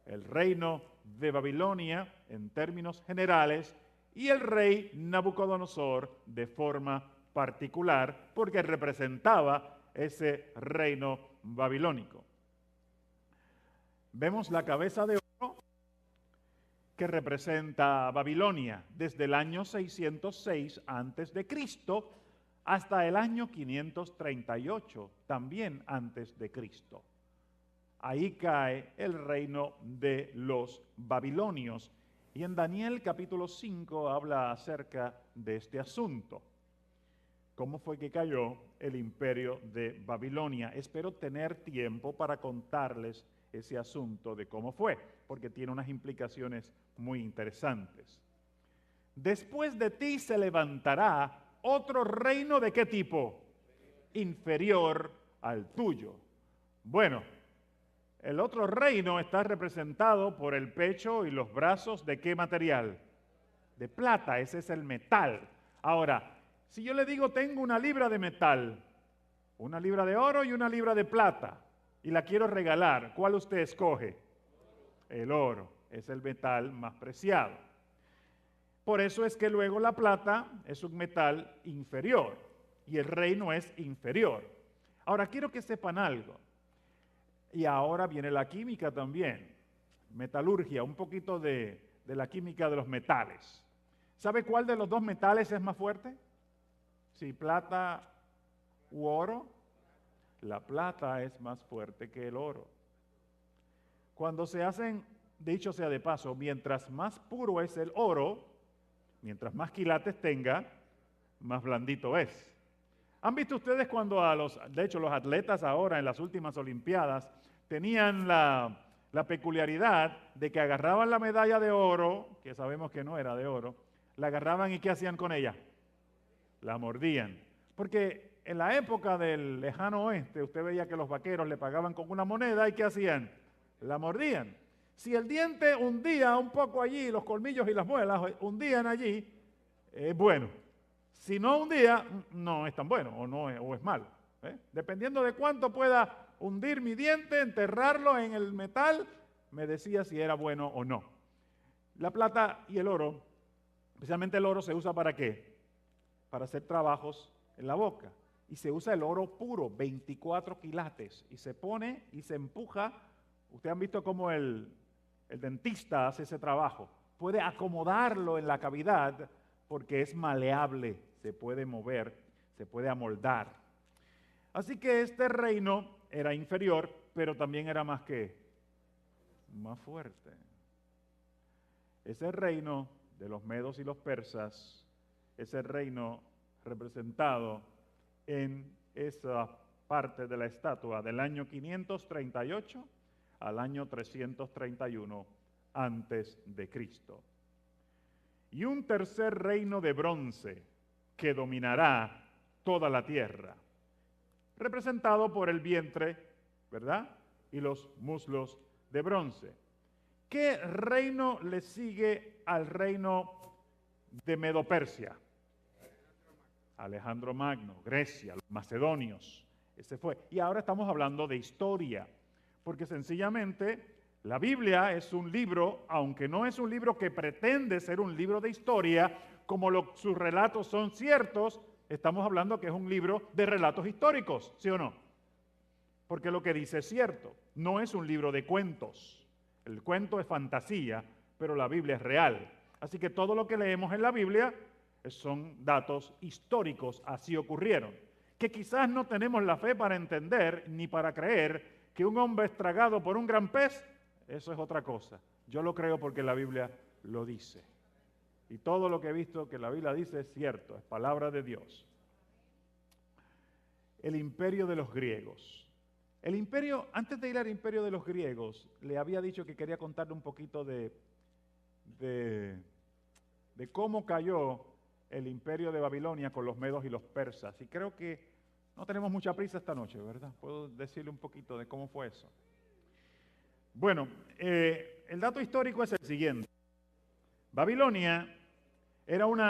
El reino de Babilonia en términos generales y el rey Nabucodonosor de forma particular porque representaba ese reino babilónico. Vemos la cabeza de oro que representa Babilonia desde el año 606 a.C. hasta el año 538, también antes de Cristo. Ahí cae el reino de los babilonios. Y en Daniel capítulo 5 habla acerca de este asunto. ¿Cómo fue que cayó el imperio de Babilonia? Espero tener tiempo para contarles ese asunto de cómo fue, porque tiene unas implicaciones muy interesantes. Después de ti se levantará otro reino ¿de qué tipo? Inferior al tuyo. Bueno, el otro reino está representado por el pecho y los brazos ¿de qué material? De plata, ese es el metal. Ahora, si yo le digo tengo una libra de metal, una libra de oro y una libra de plata, y la quiero regalar, ¿cuál usted escoge? El oro, es el metal más preciado. Por eso es que luego la plata es un metal inferior y el reino es inferior. Ahora quiero que sepan algo. Y ahora viene la química también. Metalurgia, un poquito de la química de los metales. ¿Sabe cuál de los dos metales es más fuerte? Si plata u oro. La plata es más fuerte que el oro. Cuando se hacen, dicho sea de paso, mientras más puro es el oro, mientras más quilates tenga, más blandito es. ¿Han visto ustedes cuando de hecho los atletas ahora en las últimas Olimpiadas tenían la peculiaridad de que agarraban la medalla de oro, que sabemos que no era de oro, La agarraban y ¿qué hacían con ella? La mordían. Porque en la época del lejano oeste, usted veía que los vaqueros le pagaban con una moneda y ¿qué hacían? La mordían. Si el diente hundía un poco allí, los colmillos y las muelas hundían allí, es bueno. Si no hundía, no es tan bueno o es malo. Dependiendo de cuánto pueda hundir mi diente, enterrarlo en el metal, me decía si era bueno o no. La plata y el oro, especialmente el oro, se usa ¿para qué? Para hacer trabajos en la boca. Y se usa el oro puro, 24 quilates, y se pone y se empuja. Ustedes han visto cómo el dentista hace ese trabajo. Puede acomodarlo en la cavidad porque es maleable, se puede mover, se puede amoldar. Así que este reino era inferior, pero también era más fuerte. Ese reino de los medos y los persas, ese reino representado en esa parte de la estatua del año 538 al año 331 antes de Cristo. Y un tercer reino de bronce que dominará toda la tierra, representado por el vientre, ¿verdad? Y los muslos de bronce. ¿Qué reino le sigue al reino de Medo-Persia? Alejandro Magno, Grecia, los macedonios. Ese fue. Y ahora estamos hablando de historia, porque sencillamente la Biblia es un libro, aunque no es un libro que pretende ser un libro de historia, como sus relatos son ciertos, estamos hablando que es un libro de relatos históricos, ¿sí o no? Porque lo que dice es cierto, no es un libro de cuentos. El cuento es fantasía, pero la Biblia es real. Así que todo lo que leemos en la Biblia son datos históricos, así ocurrieron. Que quizás no tenemos la fe para entender ni para creer que un hombre es tragado por un gran pez, eso es otra cosa. Yo lo creo porque la Biblia lo dice. Y todo lo que he visto que la Biblia dice es cierto, es palabra de Dios. El imperio de los griegos. El imperio, antes de ir al imperio de los griegos, le había dicho que quería contarle un poquito de cómo cayó el imperio de Babilonia con los medos y los persas. Y creo que no tenemos mucha prisa esta noche, ¿verdad? Puedo decirle un poquito de cómo fue eso. Bueno, el dato histórico es el siguiente. Babilonia era un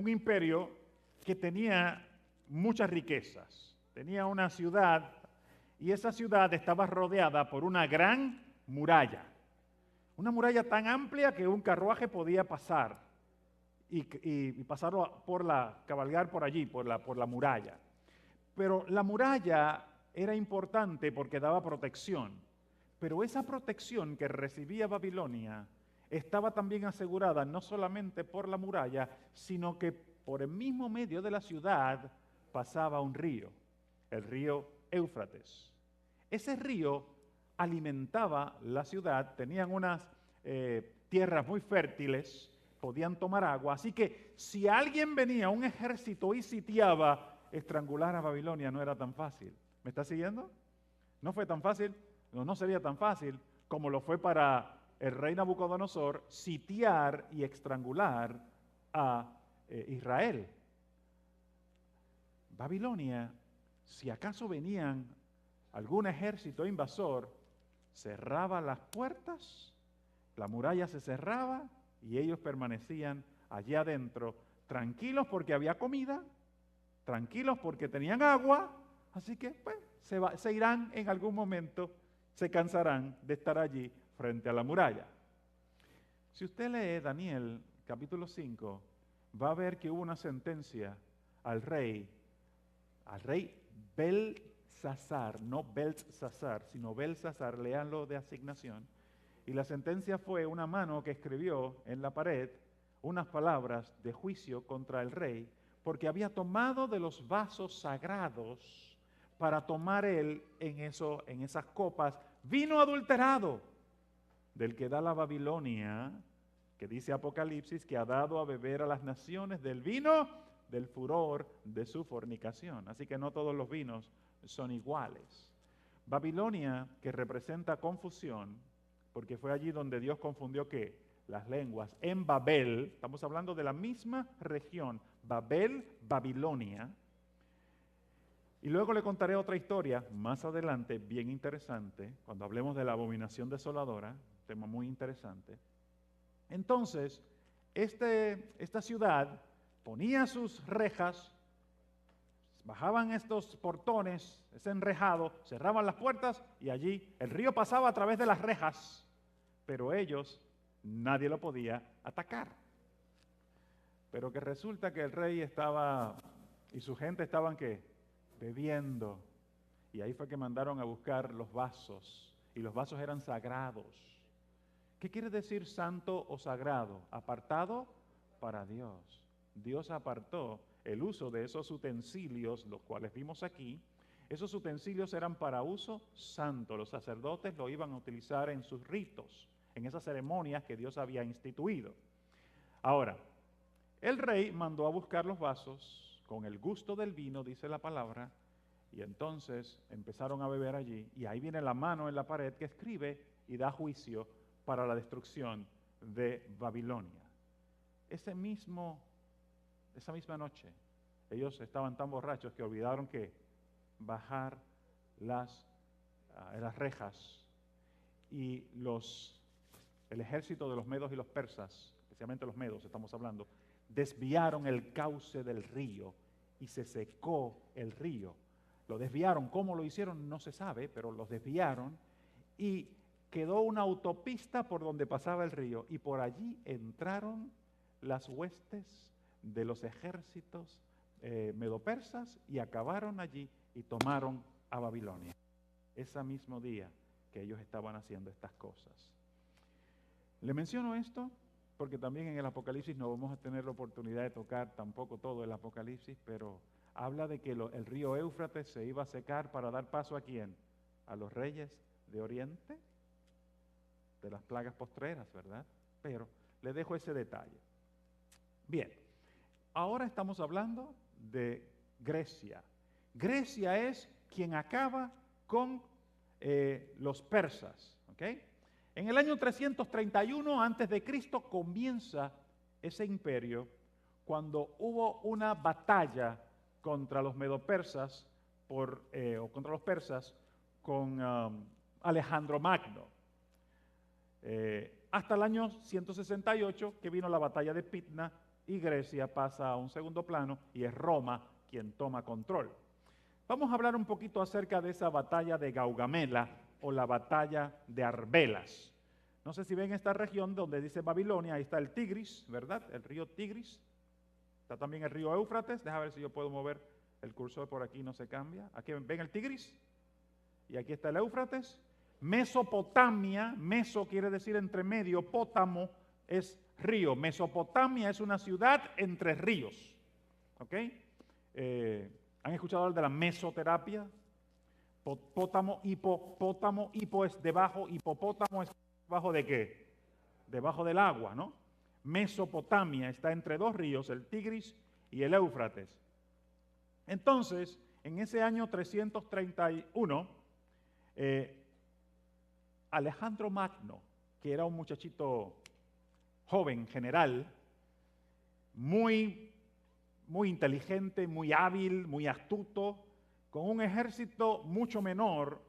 imperio que tenía muchas riquezas. Tenía una ciudad y esa ciudad estaba rodeada por una gran muralla. Una muralla tan amplia que un carruaje podía pasar y pasarlo cabalgar por allí, por la muralla. Pero la muralla era importante porque daba protección. Pero esa protección que recibía Babilonia estaba también asegurada no solamente por la muralla, sino que por el mismo medio de la ciudad pasaba un río, el río Éufrates. Ese río alimentaba la ciudad, tenían unas tierras muy fértiles, podían tomar agua, así que si alguien venía, un ejército y sitiaba, estrangular a Babilonia no era tan fácil. ¿Me está siguiendo? No fue tan fácil, no sería tan fácil como lo fue para el rey Nabucodonosor sitiar y estrangular a Israel. Babilonia, si acaso venían algún ejército invasor, cerraba las puertas, la muralla se cerraba y ellos permanecían allá adentro, tranquilos porque había comida, tranquilos porque tenían agua, así que pues, se irán en algún momento, se cansarán de estar allí frente a la muralla. Si usted lee Daniel capítulo 5, va a ver que hubo una sentencia al rey Belsasar, no Belsasar, sino Belsasar, léanlo de asignación. Y la sentencia fue una mano que escribió en la pared unas palabras de juicio contra el rey, porque había tomado de los vasos sagrados para tomar él en esas copas vino adulterado, del que da la Babilonia, que dice Apocalipsis, que ha dado a beber a las naciones del vino del furor de su fornicación. Así que no todos los vinos son iguales. Babilonia, que representa confusión, porque fue allí donde Dios confundió ¿qué? las lenguas en Babel, estamos hablando de la misma región, Babel, Babilonia. Y luego le contaré otra historia más adelante, bien interesante, cuando hablemos de la abominación desoladora, tema muy interesante. Entonces, esta ciudad ponía sus rejas, bajaban estos portones, ese enrejado, cerraban las puertas y allí el río pasaba a través de las rejas, pero ellos, nadie lo podía atacar. Pero que resulta que el rey estaba y su gente estaban ¿qué? Bebiendo. Y ahí fue que mandaron a buscar los vasos, y los vasos eran sagrados. ¿Qué quiere decir santo o sagrado? Apartado para Dios. Dios apartó el uso de esos utensilios, los cuales vimos aquí. Esos utensilios eran para uso santo. Los sacerdotes lo iban a utilizar en sus ritos, en esas ceremonias que Dios había instituido. Ahora, el rey mandó a buscar los vasos con el gusto del vino, dice la palabra, y entonces empezaron a beber allí, y ahí viene la mano en la pared que escribe y da juicio para la destrucción de Babilonia. Esa misma noche, ellos estaban tan borrachos que olvidaron que bajar las rejas, y el ejército de los medos y los persas, especialmente los medos estamos hablando, desviaron el cauce del río y se secó el río. Lo desviaron, ¿cómo lo hicieron? No se sabe, pero los desviaron y quedó una autopista por donde pasaba el río, y por allí entraron las huestes de los ejércitos medopersas y acabaron allí y tomaron a Babilonia. Ese mismo día que ellos estaban haciendo estas cosas. Le menciono esto porque también en el Apocalipsis no vamos a tener la oportunidad de tocar tampoco todo el Apocalipsis, pero habla de que el río Éufrates se iba a secar para dar paso ¿a quién? A los reyes de Oriente, de las plagas postreras, ¿verdad? Pero le dejo ese detalle. Bien, ahora estamos hablando de Grecia. Grecia es quien acaba con los persas, ¿ok? En el año 331 a.C. comienza ese imperio cuando hubo una batalla contra los medopersas o contra los persas con Alejandro Magno. Hasta el año 168 que vino la batalla de Pydna y Grecia pasa a un segundo plano y es Roma quien toma control. Vamos a hablar un poquito acerca de esa batalla de Gaugamela o la batalla de Arbelas. No sé si ven esta región donde dice Babilonia, ahí está el Tigris, ¿verdad? El río Tigris. Está también el río Éufrates. Déjame ver si yo puedo mover el cursor por aquí, no se cambia. Aquí ven el Tigris y aquí está el Éufrates. Mesopotamia, meso quiere decir entre medio, pótamo es río. Mesopotamia es una ciudad entre ríos. ¿Ok? ¿Han escuchado hablar de la mesoterapia? Pótamo, hipo es debajo, hipopótamo es debajo de qué? Debajo del agua, ¿no? Mesopotamia está entre dos ríos, el Tigris y el Éufrates. Entonces, en ese año 331, Alejandro Magno, que era un muchachito joven, general, muy inteligente, muy hábil, muy astuto, con un ejército mucho menor,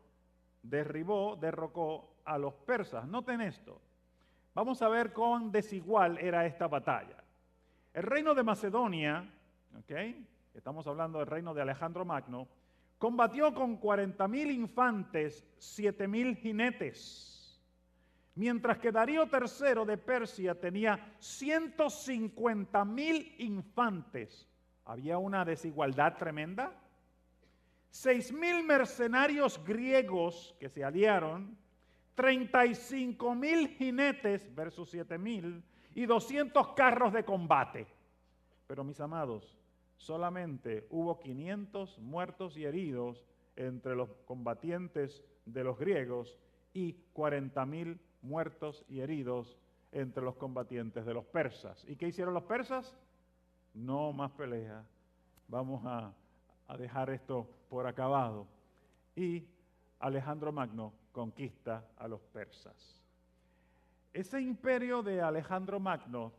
derrocó a los persas. Noten esto. Vamos a ver cuán desigual era esta batalla. El reino de Macedonia, ¿ok? Estamos hablando del reino de Alejandro Magno, combatió con 40,000 infantes, 7,000 jinetes, mientras que Darío III de Persia tenía 150,000 infantes. Había una desigualdad tremenda. 6,000 mercenarios griegos que se aliaron, 35,000 jinetes versus 7,000 y 200 carros de combate. Pero mis amados, solamente hubo 500 muertos y heridos entre los combatientes de los griegos y 40,000 muertos y heridos entre los combatientes de los persas. ¿Y qué hicieron los persas? No más pelea. Vamos a dejar esto por acabado. Y Alejandro Magno conquista a los persas. ese imperio de Alejandro Magno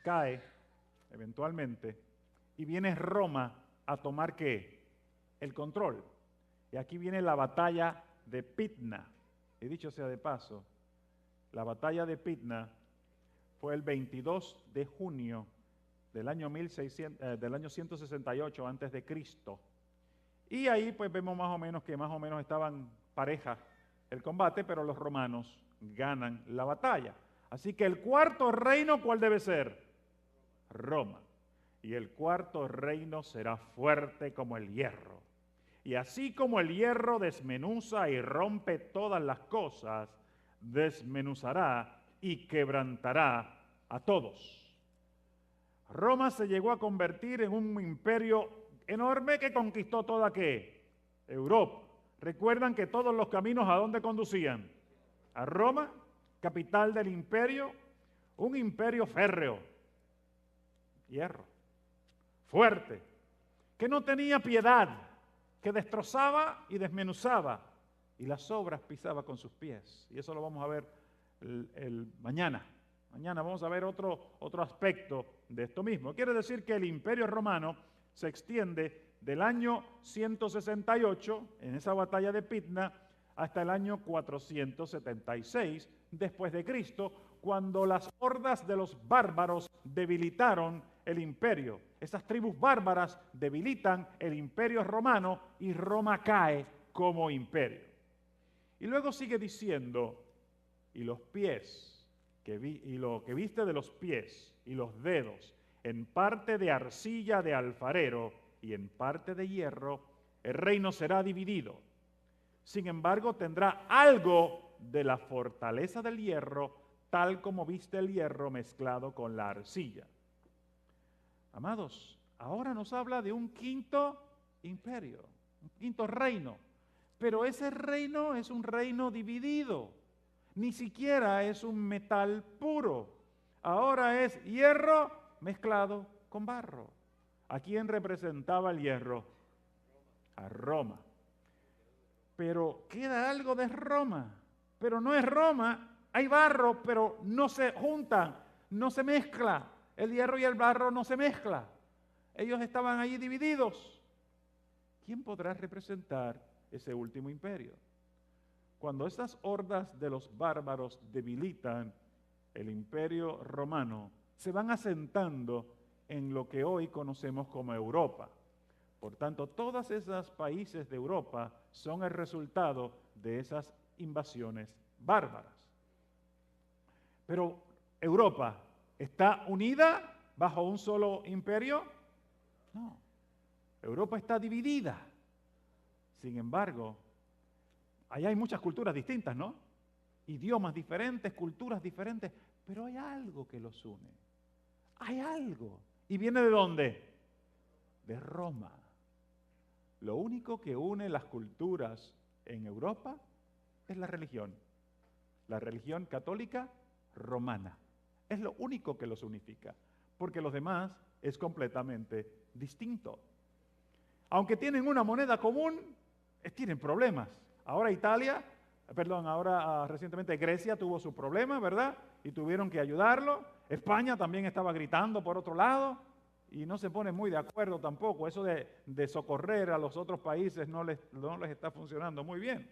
cae eventualmente y viene Roma a tomar ¿qué? El control. Y aquí viene la batalla de Pydna. Y dicho sea de paso, la batalla de Pydna fue el 22 de junio del año 168 antes de Cristo. Y ahí pues vemos más o menos que más o menos estaban pareja el combate, pero los romanos ganan la batalla. Así que el cuarto reino, ¿cuál debe ser? Roma. Y el cuarto reino será fuerte como el hierro. Y así como el hierro desmenuza y rompe todas las cosas, desmenuzará y quebrantará a todos. Roma se llegó a convertir en un imperio enorme que conquistó toda ¿qué? Europa. Recuerdan que todos los caminos ¿a dónde conducían? A Roma, capital del imperio, un imperio férreo, hierro, fuerte, que no tenía piedad, que destrozaba y desmenuzaba, y las sobras pisaba con sus pies. Y eso lo vamos a ver mañana. Mañana vamos a ver otro aspecto de esto mismo. Quiere decir que el imperio romano se extiende del año 168, en esa batalla de Pydna, hasta el año 476 después de Cristo, cuando las hordas de los bárbaros debilitaron el imperio. Esas tribus bárbaras debilitan el imperio romano y Roma cae como imperio. Y luego sigue diciendo, y los pies, y lo que viste de los pies y los dedos, en parte de arcilla de alfarero y en parte de hierro, el reino será dividido. Sin embargo, tendrá algo de la fortaleza del hierro, tal como viste el hierro mezclado con la arcilla. Amados, ahora nos habla de un quinto imperio, un quinto reino, pero ese reino es un reino dividido, ni siquiera es un metal puro, ahora es hierro mezclado con barro. ¿A quién representaba el hierro? A Roma. Pero queda algo de Roma, pero no es Roma, hay barro, pero no se juntan, no se mezcla. El hierro y el barro no se mezcla. Ellos estaban allí divididos. ¿Quién podrá representar ese último imperio? Cuando esas hordas de los bárbaros debilitan el imperio romano, se van asentando en lo que hoy conocemos como Europa. Por tanto, todos esos países de Europa son el resultado de esas invasiones bárbaras. Pero Europa ¿está unida bajo un solo imperio? No. Europa está dividida. Sin embargo, allá hay muchas culturas distintas, ¿no? Idiomas diferentes, culturas diferentes, pero hay algo que los une. Hay algo. ¿Y viene de dónde? De Roma. Lo único que une las culturas en Europa es la religión católica romana. Es lo único que los unifica, porque los demás es completamente distinto. Aunque tienen una moneda común, tienen problemas. Ahora recientemente Grecia tuvo su problema, ¿verdad? Y tuvieron que ayudarlo. España también estaba gritando por otro lado y no se pone muy de acuerdo tampoco. Eso de socorrer a los otros países no les está funcionando muy bien.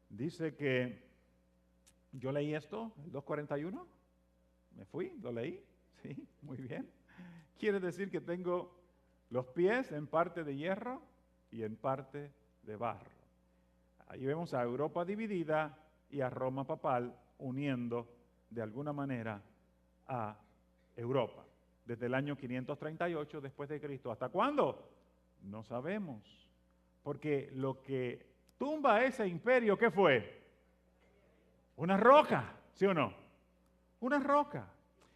Dice que yo leí esto, el 241, me fui, lo leí, sí, muy bien. Quiere decir que tengo los pies en parte de hierro y en parte de barro. Ahí vemos a Europa dividida y a Roma papal uniendo de alguna manera a Europa. Desde el año 538 después de Cristo. ¿Hasta cuándo? No sabemos. Porque lo que tumba ese imperio, ¿qué fue? Una roca, ¿sí o no? Una roca.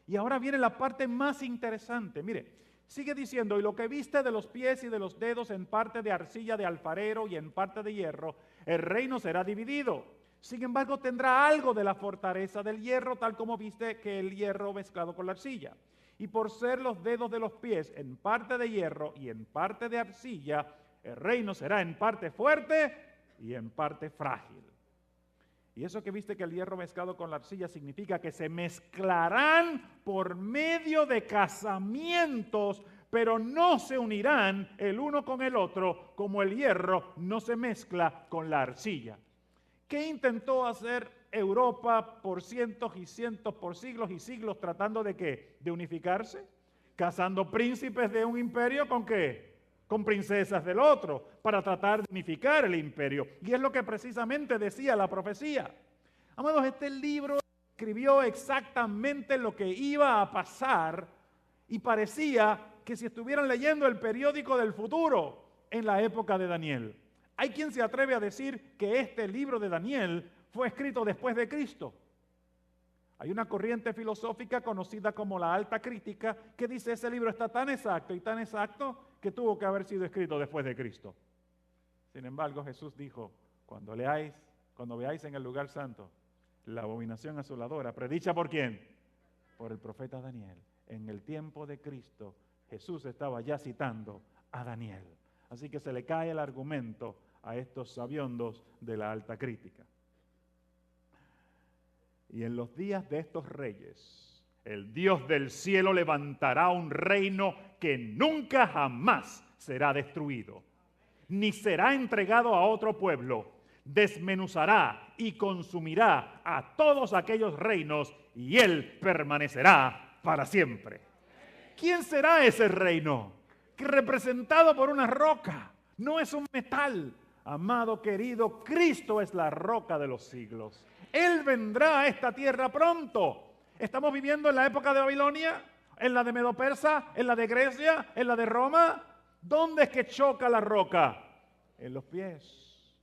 Y ahora viene la parte más interesante. Mire, sigue diciendo, y lo que viste de los pies y de los dedos en parte de arcilla de alfarero y en parte de hierro, el reino será dividido. Sin embargo, tendrá algo de la fortaleza del hierro, tal como viste que el hierro mezclado con la arcilla. Y por ser los dedos de los pies en parte de hierro y en parte de arcilla, el reino será en parte fuerte y en parte frágil. Y eso que viste que el hierro mezclado con la arcilla significa que se mezclarán por medio de casamientos, pero no se unirán el uno con el otro como el hierro no se mezcla con la arcilla. ¿Qué intentó hacer Europa por cientos y cientos, por siglos y siglos, tratando de qué? ¿De unificarse? Casando príncipes de un imperio con qué? Con princesas del otro, para tratar de unificar el imperio. Y es lo que precisamente decía la profecía. Amados, este libro escribió exactamente lo que iba a pasar y parecía que si estuvieran leyendo el periódico del futuro en la época de Daniel. Hay quien se atreve a decir que este libro de Daniel fue escrito después de Cristo. Hay una corriente filosófica conocida como la alta crítica que dice ese libro está tan exacto y tan exacto que tuvo que haber sido escrito después de Cristo. Sin embargo, Jesús dijo, cuando veáis en el lugar santo la abominación asoladora, predicha ¿por quién? Por el profeta Daniel. En el tiempo de Cristo, Jesús estaba ya citando a Daniel. Así que se le cae el argumento a estos sabiondos de la alta crítica. Y en los días de estos reyes, el Dios del cielo levantará un reino que nunca jamás será destruido, ni será entregado a otro pueblo. Desmenuzará y consumirá a todos aquellos reinos y él permanecerá para siempre. ¿Quién será ese reino? Que representado por una roca, no es un metal. Amado querido, Cristo es la roca de los siglos. Él vendrá a esta tierra pronto. ¿Estamos viviendo en la época de Babilonia? ¿En la de Medo-Persa? ¿En la de Grecia? ¿En la de Roma? ¿Dónde es que choca la roca? En los pies.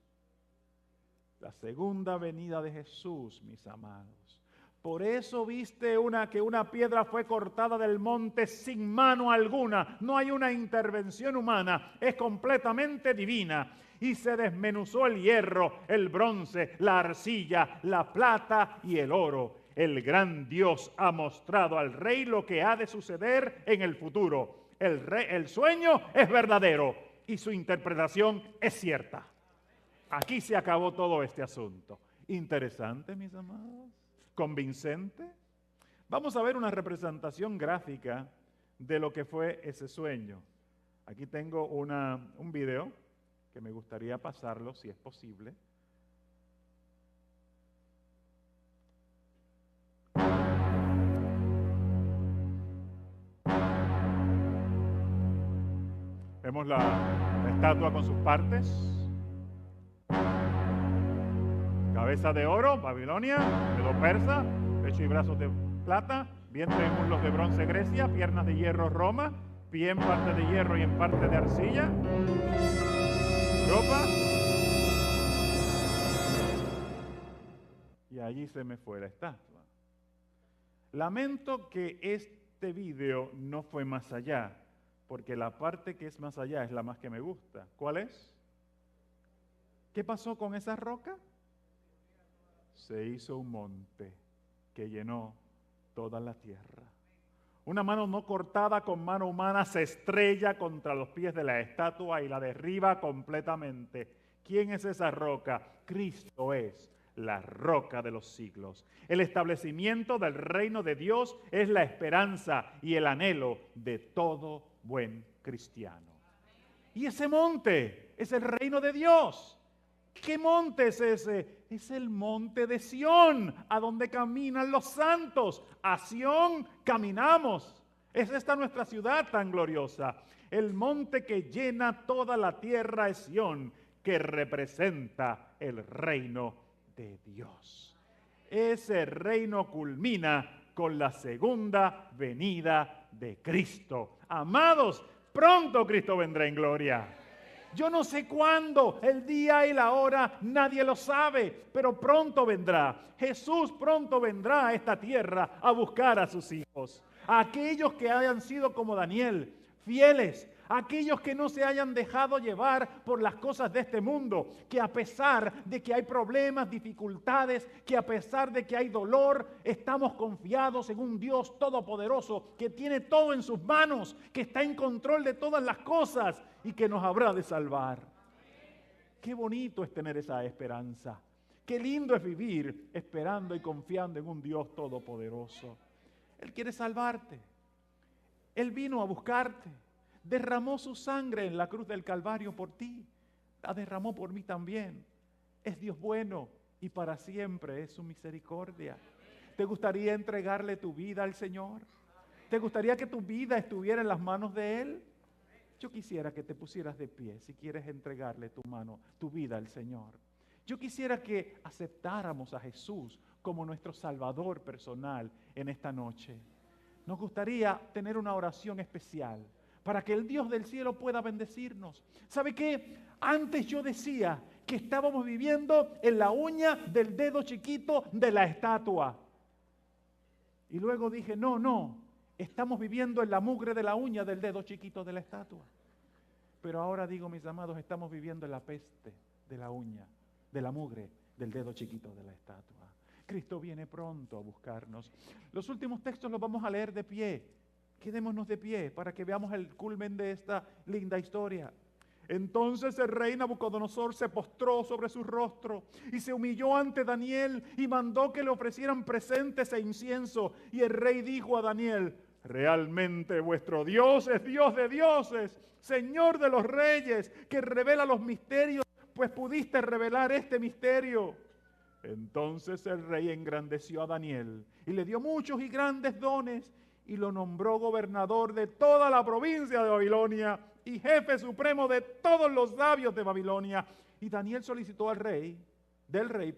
La segunda venida de Jesús, mis amados. Por eso viste que una piedra fue cortada del monte sin mano alguna. No hay una intervención humana, es completamente divina. Y se desmenuzó el hierro, el bronce, la arcilla, la plata y el oro. El gran Dios ha mostrado al rey lo que ha de suceder en el futuro. El sueño es verdadero y su interpretación es cierta. Aquí se acabó todo este asunto. Interesante, mis amados. Convincente. Vamos a ver una representación gráfica de lo que fue ese sueño. Aquí tengo un video que me gustaría pasarlo, si es posible. Vemos la estatua con sus partes. Cabeza de oro, Babilonia, Medo-Persa, pecho y brazos de plata, vientre y muslos de bronce, Grecia, piernas de hierro, Roma, pie en parte de hierro y en parte de arcilla, Europa. Y allí se me fue la estatua. Lamento que este video no fue más allá, porque la parte que es más allá es la más que me gusta. ¿Cuál es? ¿Qué pasó con esa roca? Se hizo un monte que llenó toda la tierra. Una mano no cortada con mano humana se estrella contra los pies de la estatua y la derriba completamente. ¿Quién es esa roca? Cristo es la roca de los siglos. El establecimiento del reino de Dios es la esperanza y el anhelo de todo buen cristiano. Y ese monte es el reino de Dios. ¿Qué monte es ese? Es el monte de Sión, a donde caminan los santos. A Sión caminamos. Es esta nuestra ciudad tan gloriosa. El monte que llena toda la tierra es Sión, que representa el reino de Dios. Ese reino culmina con la segunda venida de Cristo. Amados, pronto Cristo vendrá en gloria. Yo no sé cuándo, el día y la hora, nadie lo sabe, pero pronto vendrá. Jesús pronto vendrá a esta tierra a buscar a sus hijos. A aquellos que hayan sido como Daniel, fieles. A aquellos que no se hayan dejado llevar por las cosas de este mundo. Que a pesar de que hay problemas, dificultades, que a pesar de que hay dolor, estamos confiados en un Dios todopoderoso que tiene todo en sus manos, que está en control de todas las cosas y que nos habrá de salvar. Qué bonito es tener esa esperanza. Qué lindo es vivir esperando y confiando en un Dios todopoderoso. Él quiere salvarte. Él vino a buscarte. Derramó su sangre en la cruz del Calvario por ti. La derramó por mí también. Es Dios bueno y para siempre es su misericordia. ¿Te gustaría entregarle tu vida al Señor? ¿Te gustaría que tu vida estuviera en las manos de Él? Yo quisiera que te pusieras de pie si quieres entregarle tu vida al Señor. Yo quisiera que aceptáramos a Jesús como nuestro Salvador personal en esta noche. Nos gustaría tener una oración especial para que el Dios del cielo pueda bendecirnos. ¿Sabe qué? Antes yo decía que estábamos viviendo en la uña del dedo chiquito de la estatua. Y luego dije, no, estamos viviendo en la mugre de la uña del dedo chiquito de la estatua. Pero ahora digo, mis amados, estamos viviendo en la peste de la uña, de la mugre del dedo chiquito de la estatua. Cristo viene pronto a buscarnos. Los últimos textos los vamos a leer de pie. Quedémonos de pie para que veamos el culmen de esta linda historia. Entonces el rey Nabucodonosor se postró sobre su rostro y se humilló ante Daniel y mandó que le ofrecieran presentes e incienso. Y el rey dijo a Daniel, realmente vuestro Dios es Dios de dioses, Señor de los reyes, que revela los misterios, pues pudiste revelar este misterio. Entonces el rey engrandeció a Daniel y le dio muchos y grandes dones y lo nombró gobernador de toda la provincia de Babilonia y jefe supremo de todos los sabios de Babilonia. Y Daniel solicitó del rey,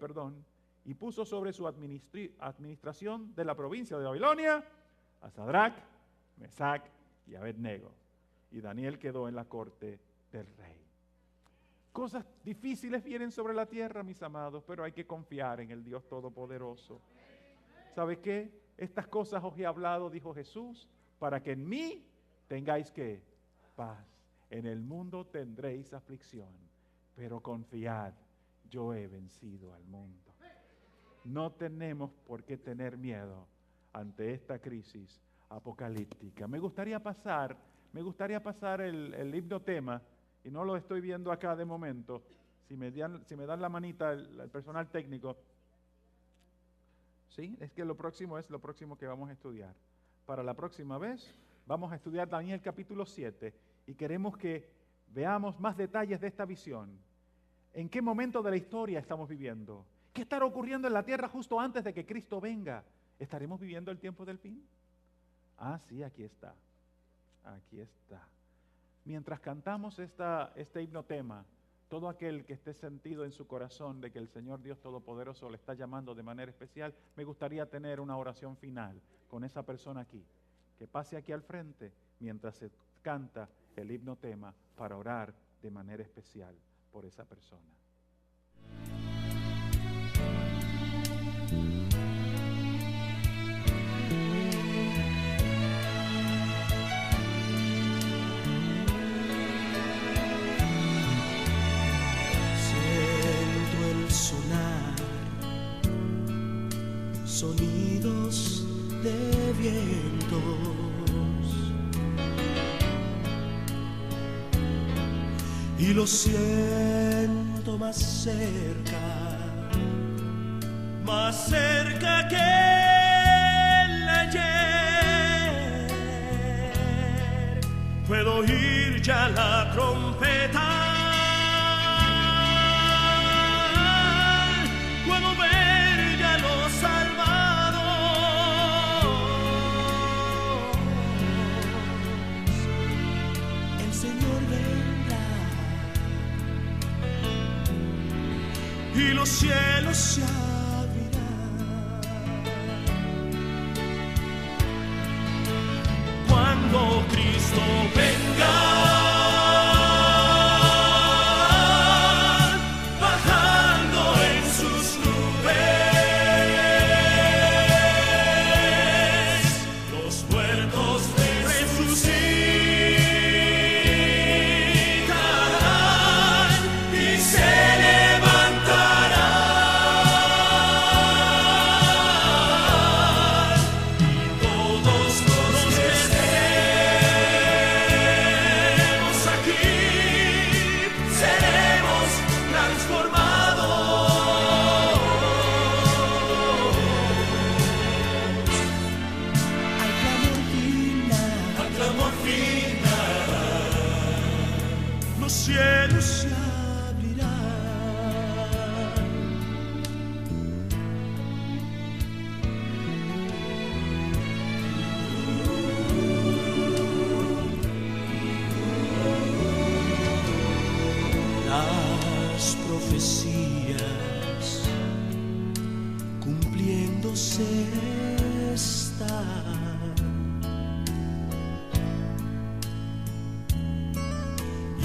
y puso sobre su administración de la provincia de Babilonia a Sadrac, Mesac y Abednego. Y Daniel quedó en la corte del rey. Cosas difíciles vienen sobre la tierra, mis amados, pero hay que confiar en el Dios Todopoderoso. ¿Sabe qué? Estas cosas os he hablado, dijo Jesús, para que en mí tengáis ¿qué? Paz. En el mundo tendréis aflicción, pero confiad, yo he vencido al mundo. No tenemos por qué tener miedo ante esta crisis apocalíptica. Me gustaría pasar el himno tema, y no lo estoy viendo acá de momento. Si me dan la manita el personal técnico. ¿Sí? Es que lo próximo es lo próximo que vamos a estudiar. Para la próxima vez vamos a estudiar Daniel capítulo 7 y queremos que veamos más detalles de esta visión. ¿En qué momento de la historia estamos viviendo? ¿Qué estará ocurriendo en la tierra justo antes de que Cristo venga? ¿Estaremos viviendo el tiempo del fin? Ah, sí, aquí está. Aquí está. Mientras cantamos este himno tema, todo aquel que esté sentido en su corazón de que el Señor Dios Todopoderoso le está llamando de manera especial, me gustaría tener una oración final con esa persona aquí, que pase aquí al frente mientras se canta el himno tema para orar de manera especial por esa persona. Sonidos de vientos y lo siento más cerca que el ayer. Puedo oír ya la trompeta. Y los cielos se abrirán cuando Cristo venga, bajando en sus nubes, los muertos resucitarán y se levantarán.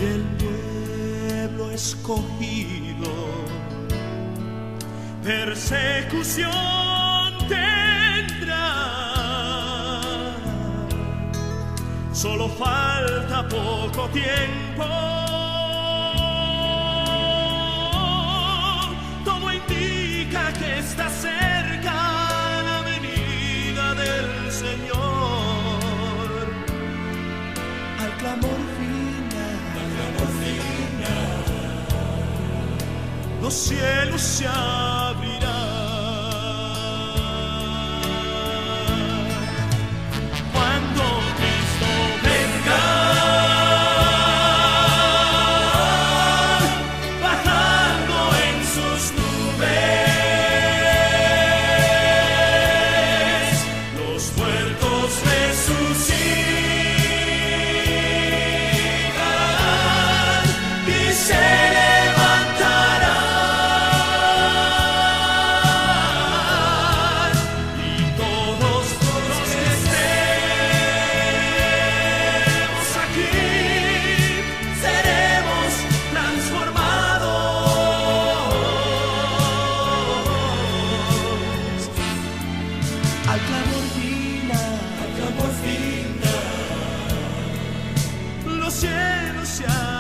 y el pueblo escogido persecución tendrá. Solo falta poco tiempo. Todo indica que está cerca la venida del Señor. Al clamor final, los cielos se abrirán. Cuando Cristo venga, bajando en sus nubes, los muertos resucitan y se levantarán, y todos los que estemos aquí seremos transformados. Al clamor final, los cielos se abrirán.